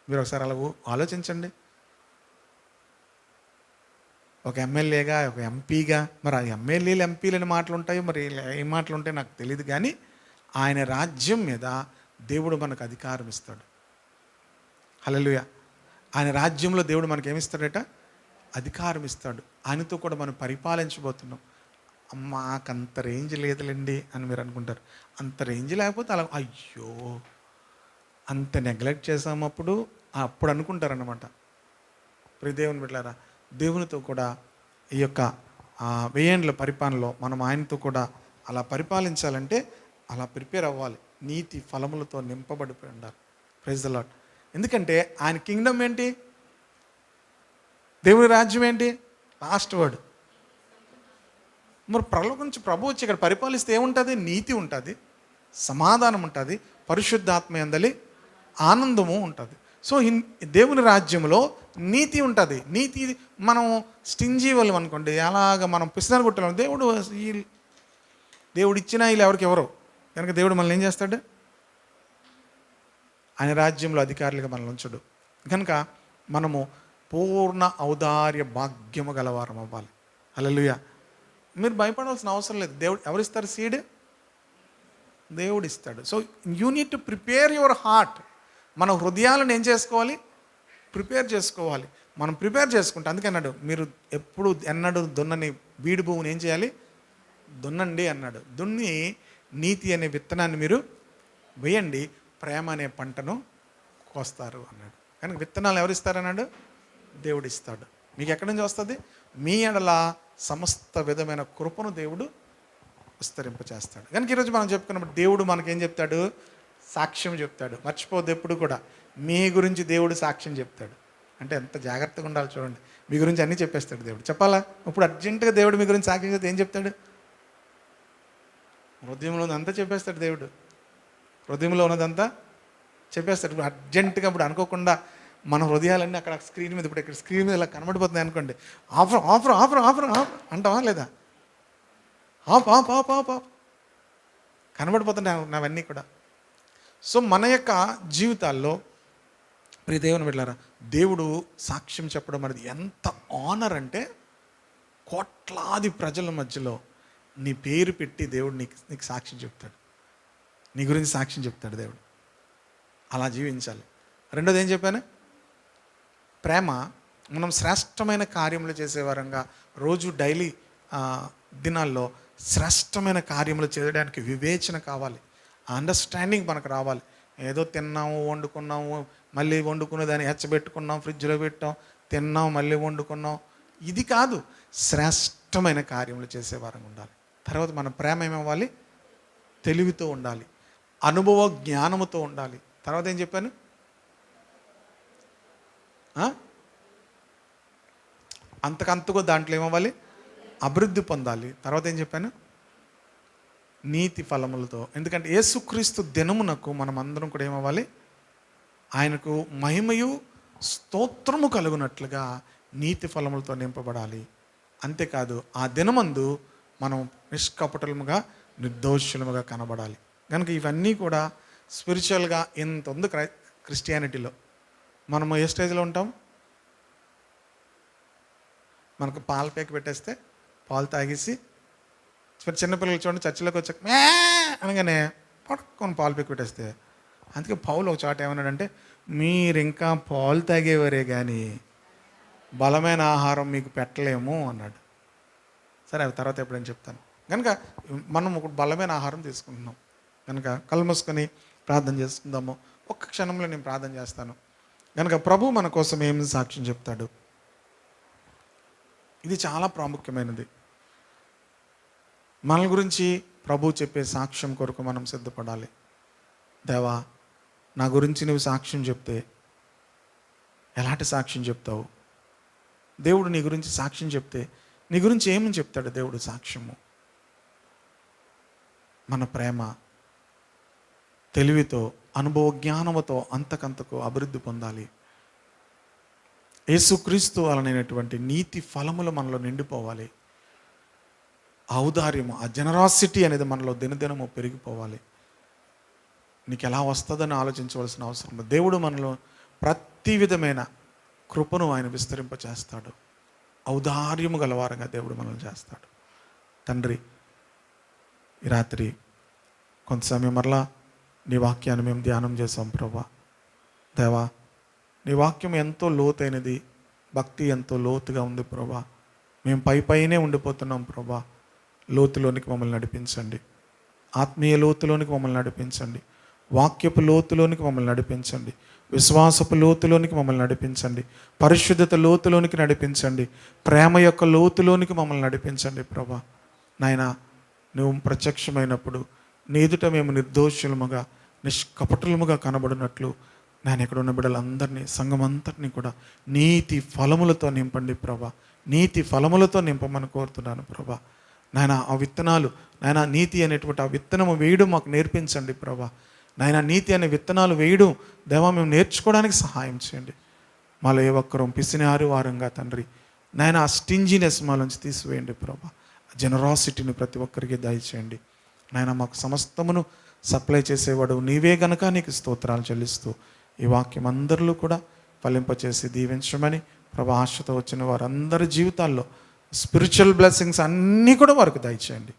మీరు ఒకసారి అలా ఆలోచించండి. ఒక ఎమ్మెల్యేగా, ఒక ఎంపీగా, మరి ఆ ఎమ్మెల్యేలు ఎంపీలని మాటలు ఉంటాయో, మరి ఏ మాటలు ఉంటాయో నాకు తెలియదు. కానీ ఆయన రాజ్యం మీద దేవుడు మనకు అధికారం ఇస్తాడు. హల్లెలూయా. ఆయన రాజ్యంలో దేవుడు మనకేమిస్తాడట? అధికారం ఇస్తాడు. ఆయనతో కూడా మనం పరిపాలించబోతున్నాం. మాకంత రేంజ్ లేదులేండి అని మీరు అనుకుంటారు. అంత రేంజ్ లేకపోతే అలా అయ్యో అంత నెగ్లెక్ట్ చేసాము అప్పుడు అనుకుంటారన్నమాట. ప్రియ దేవుని బిడ్డలారా, దేవునితో కూడా ఈ యొక్క 1000 ఏండ్ల పరిపాలనలో మనం ఆయనతో కూడా అలా పరిపాలించాలంటే అలా ప్రిపేర్ అవ్వాలి. నీతి ఫలములతో నింపబడిపోయి ఉండాలి. Praise the Lord. ఎందుకంటే ఆయన కింగ్డమ్ ఏంటి? దేవుని రాజ్యం ఏంటి? Last word. మరి పరలోకం నుంచి ప్రభు వచ్చి ఇక్కడ పరిపాలిస్తే ఏముంటుంది? నీతి ఉంటుంది, సమాధానం ఉంటుంది, పరిశుద్ధాత్మ యందలి ఆనందము ఉంటుంది. సో దేవుని రాజ్యంలో నీతి ఉంటుంది. నీతి మనం స్టింజీ వాళ్ళు అనుకోండి, అలాగ మనం పిసినారు కొట్టాలి. దేవుడు ఇచ్చినా వీళ్ళు ఎవరికి ఎవరో కనుక దేవుడు మనల్ని ఏం చేస్తాడు? ఆయన రాజ్యంలో అధికారులుగా మనల్ని ఉంచడు. కనుక మనము పూర్ణ ఔదార్య భాగ్యము గలవారం అవ్వాలి. హల్లెలూయా. మీరు భయపడాల్సిన అవసరం లేదు. దేవుడు ఎవరిస్తారు? సీడ్ దేవుడు ఇస్తాడు. So you need to prepare your heart. మన హృదయాలను ఏం చేసుకోవాలి? ప్రిపేర్ చేసుకోవాలి. మనం ప్రిపేర్ చేసుకుంటే అందుకే అన్నాడు, మీరు ఎన్నడూ దున్నని బీడు భూమిని ఏం చేయాలి? దున్నండి అన్నాడు. దున్ని నీతి అనే విత్తనాన్ని మీరు వేయండి, ప్రేమ అనే పంటను కోస్తారు అన్నాడు. కనుక విత్తనాలు ఎవరు ఇస్తారన్నాడు? దేవుడు ఇస్తాడు. మీకు ఎక్కడి నుంచి వస్తుంది? మీ ఎడల సమస్త విధమైన కృపను దేవుడు విస్తరింపచేస్తాడు. కనుక ఈరోజు మనం చెప్పుకున్నప్పుడు దేవుడు మనకేం చెప్తాడు? సాక్ష్యం చెప్తాడు. మర్చిపోద్దు ఎప్పుడు కూడా, మీ గురించి దేవుడు సాక్ష్యం చెప్తాడు. అంటే ఎంత జాగ్రత్తగా ఉండాలి చూడండి. మీ గురించి అన్నీ చెప్పేస్తాడు దేవుడు. చెప్పాలా? ఇప్పుడు అర్జెంటుగా దేవుడు మీ గురించి సాక్ష్యం చెప్తే ఏం చెప్తాడు? హృదయంలో ఉన్నదంతా చెప్పేస్తాడు దేవుడు. హృదయంలో ఉన్నదంతా చెప్పేస్తాడు. ఇప్పుడు అర్జెంటుగా ఇప్పుడు అనుకోకుండా మన హృదయాలన్నీ అక్కడ స్క్రీన్ మీద, ఇప్పుడు ఇక్కడ స్క్రీన్ మీద ఇలా కనబడిపోతున్నాయి అనుకోండి, offer offer offer offer offer అంటావా లేదా? Off off off off off కనబడిపోతున్నాయి అవన్నీ కూడా. సో మన యొక్క జీవితాల్లో ప్రియ దేవుని బిడ్డలారా, దేవుడు సాక్ష్యం చెప్పడం అనేది ఎంత ఆనర్ అంటే, కోట్లాది ప్రజల మధ్యలో నీ పేరు పెట్టి దేవుడు నీకు సాక్ష్యం చెప్తాడు. నీ గురించి సాక్ష్యం చెప్తాడు దేవుడు. అలా జీవించాలి. రెండోది ఏం చెప్పాను? ప్రేమ. మనం శ్రేష్టమైన కార్యములు చేసేవారంగా రోజు డైలీ దినాల్లో శ్రేష్టమైన కార్యములు చేయడానికి వివేచన కావాలి. అండర్స్టాండింగ్ మనకు రావాలి. ఏదో తిన్నాము, వండుకున్నాము, మళ్ళీ వండుకునే దాన్ని హెచ్చబెట్టుకున్నాం, ఫ్రిడ్జ్లో పెట్టాం, తిన్నాం, మళ్ళీ వండుకున్నాం, ఇది కాదు. శ్రేష్టమైన కార్యములు చేసేవారంగా ఉండాలి. తర్వాత మన ప్రేమ ఏమవ్వాలి? తెలివితో ఉండాలి, అనుభవ జ్ఞానముతో ఉండాలి. తర్వాత ఏం చెప్పాను? అంతకంతకు దాంట్లో ఏమవ్వాలి? అభివృద్ధి పొందాలి. తర్వాత ఏం చెప్పాను? నీతి ఫలములతో. ఎందుకంటే యేసుక్రీస్తు దినమునకు మనం అందరం కూడా ఏమవ్వాలి? ఆయనకు మహిమయు స్తోత్రము కలుగునట్లుగా నీతి ఫలములతో నింపబడాలి. అంతేకాదు ఆ దినమందు మనం నిష్కపటముగా నిర్దోషులముగా కనబడాలి. కనుక ఇవన్నీ కూడా స్పిరిచువల్గా ఎంత ఉంది క్రిస్టియానిటీలో. మనము ఏ స్టేజ్లో ఉంటాం? మనకు పాల పేక పెట్టేస్తే పాలు తాగేసి, చిన్నపిల్లలు చూడండి చర్చిలోకి వచ్చాక మే అనగానే పడుకొని పాలు పేక పెట్టేస్తే. అందుకే పౌలు ఒక చోట ఏమన్నాడంటే, మీరు ఇంకా పాలు తాగేవారే కానీ బలమైన ఆహారం మీకు పెట్టలేము అన్నాడు. సరే, అవి తర్వాత ఎప్పుడైనా చెప్తాను. కనుక మనం ఒక బలమైన ఆహారం తీసుకుంటున్నాం. కనుక కళ్ళు మూసుకొని ప్రార్థన చేసుకుందాము. ఒక్క క్షణంలో నేను ప్రార్థన చేస్తాను. కనుక ప్రభు మన కోసం ఏమి సాక్ష్యం చెప్తాడు? ఇది చాలా ప్రాముఖ్యమైనది. మన గురించి ప్రభు చెప్పే సాక్ష్యం కొరకు మనం సిద్ధపడాలి. దేవా, నా గురించి నువ్వు సాక్ష్యం చెప్తే ఎలాంటి సాక్ష్యం చెప్తావు? దేవుడు నీ గురించి సాక్ష్యం చెప్తే నీ గురించి ఏమని చెప్తాడు దేవుడు సాక్ష్యము? మన ప్రేమ, తెలివితో, అనుభవ జ్ఞానముతో అంతకంతకు అభివృద్ధి పొందాలి. యేసుక్రీస్తు వలనైనటువంటి నీతి ఫలములు మనలో నిండిపోవాలి. ఔదార్యము, ఆ జనరాసిటీ అనేది మనలో దినదినము పెరిగిపోవాలి. నీకు ఎలా వస్తుందని ఆలోచించవలసిన అవసరం లేదు. దేవుడు మనలో ప్రతి విధమైన కృపను ఆయన విస్తరింపచేస్తాడు. ఔదార్యము గలవారంగా దేవుడు మనల్ని చేస్తాడు. తండ్రి, ఈ రాత్రి కొంత సమయం మరలా నీ వాక్యాన్ని మేము ధ్యానం చేసాం ప్రభా. దేవా, నీ వాక్యం ఎంతో లోతైనది, భక్తి ఎంతో లోతుగా ఉంది ప్రభా. మేము పైనే ఉండిపోతున్నాం ప్రభా. లోతులోనికి మమ్మల్ని నడిపించండి. ఆత్మీయ లోతులోనికి మమ్మల్ని నడిపించండి. వాక్యపు లోతులోనికి మమ్మల్ని నడిపించండి. విశ్వాసపు లోతులోనికి మమ్మల్ని నడిపించండి. పరిశుద్ధత లోతులోనికి నడిపించండి. ప్రేమ యొక్క లోతులోనికి మమ్మల్ని నడిపించండి ప్రభా. నాయనా, నువ్వు ప్రత్యక్షమైనప్పుడు నీ ఎదుట మేము నిర్దోషులముగా నిష్కపటులముగా కనబడినట్లు నేను ఇక్కడ ఉన్న బిడ్డలందరినీ, సంఘమంతటినీ కూడా నీతి ఫలములతో నింపండి ప్రభా. నీతి ఫలములతో నింపమని కోరుతున్నాను ప్రభా. నాయన ఆ విత్తనాలు, నాయన నీతి అనేటువంటి ఆ విత్తనము వేయడం మాకు నేర్పించండి ప్రభా. నాయన నీతి అనే విత్తనాలు వేయడం దేవా మేము నేర్చుకోవడానికి సహాయం చేయండి. మాలో ఏ ఒక్కరం పిసినారు వారంగా తండ్రి నాయన ఆ స్టింజినెస్ మాలోంచి తీసివేయండి ప్రభా. జనరాసిటీని ప్రతి ఒక్కరికి దయచేయండి నాయన. మాకు సమస్తమును సప్లై చేసేవాడు నీవే గనక నీకు స్తోత్రాలు చెల్లిస్తూ ఈ వాక్యం అందరిలో కూడా ఫలింపచేసి దీవించమని ప్రభా, ఆశతో వచ్చిన వారందరి జీవితాల్లో స్పిరిచువల్ బ్లెస్సింగ్స్ అన్నీ కూడా వారికి దయచేయండి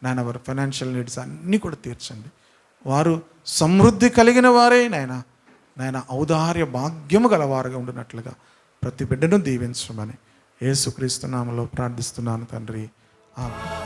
నాయన. వారి ఫైనాన్షియల్ నీడ్స్ అన్నీ కూడా తీర్చండి. వారు సమృద్ధి కలిగిన వారే నాయన ఔదార్య భాగ్యము గలవారుగా ఉండినట్లుగా ప్రతి బిడ్డను దీవించమని యేసుక్రీస్తు నామములో ప్రార్థిస్తున్నాను తండ్రి. ఆమేన్.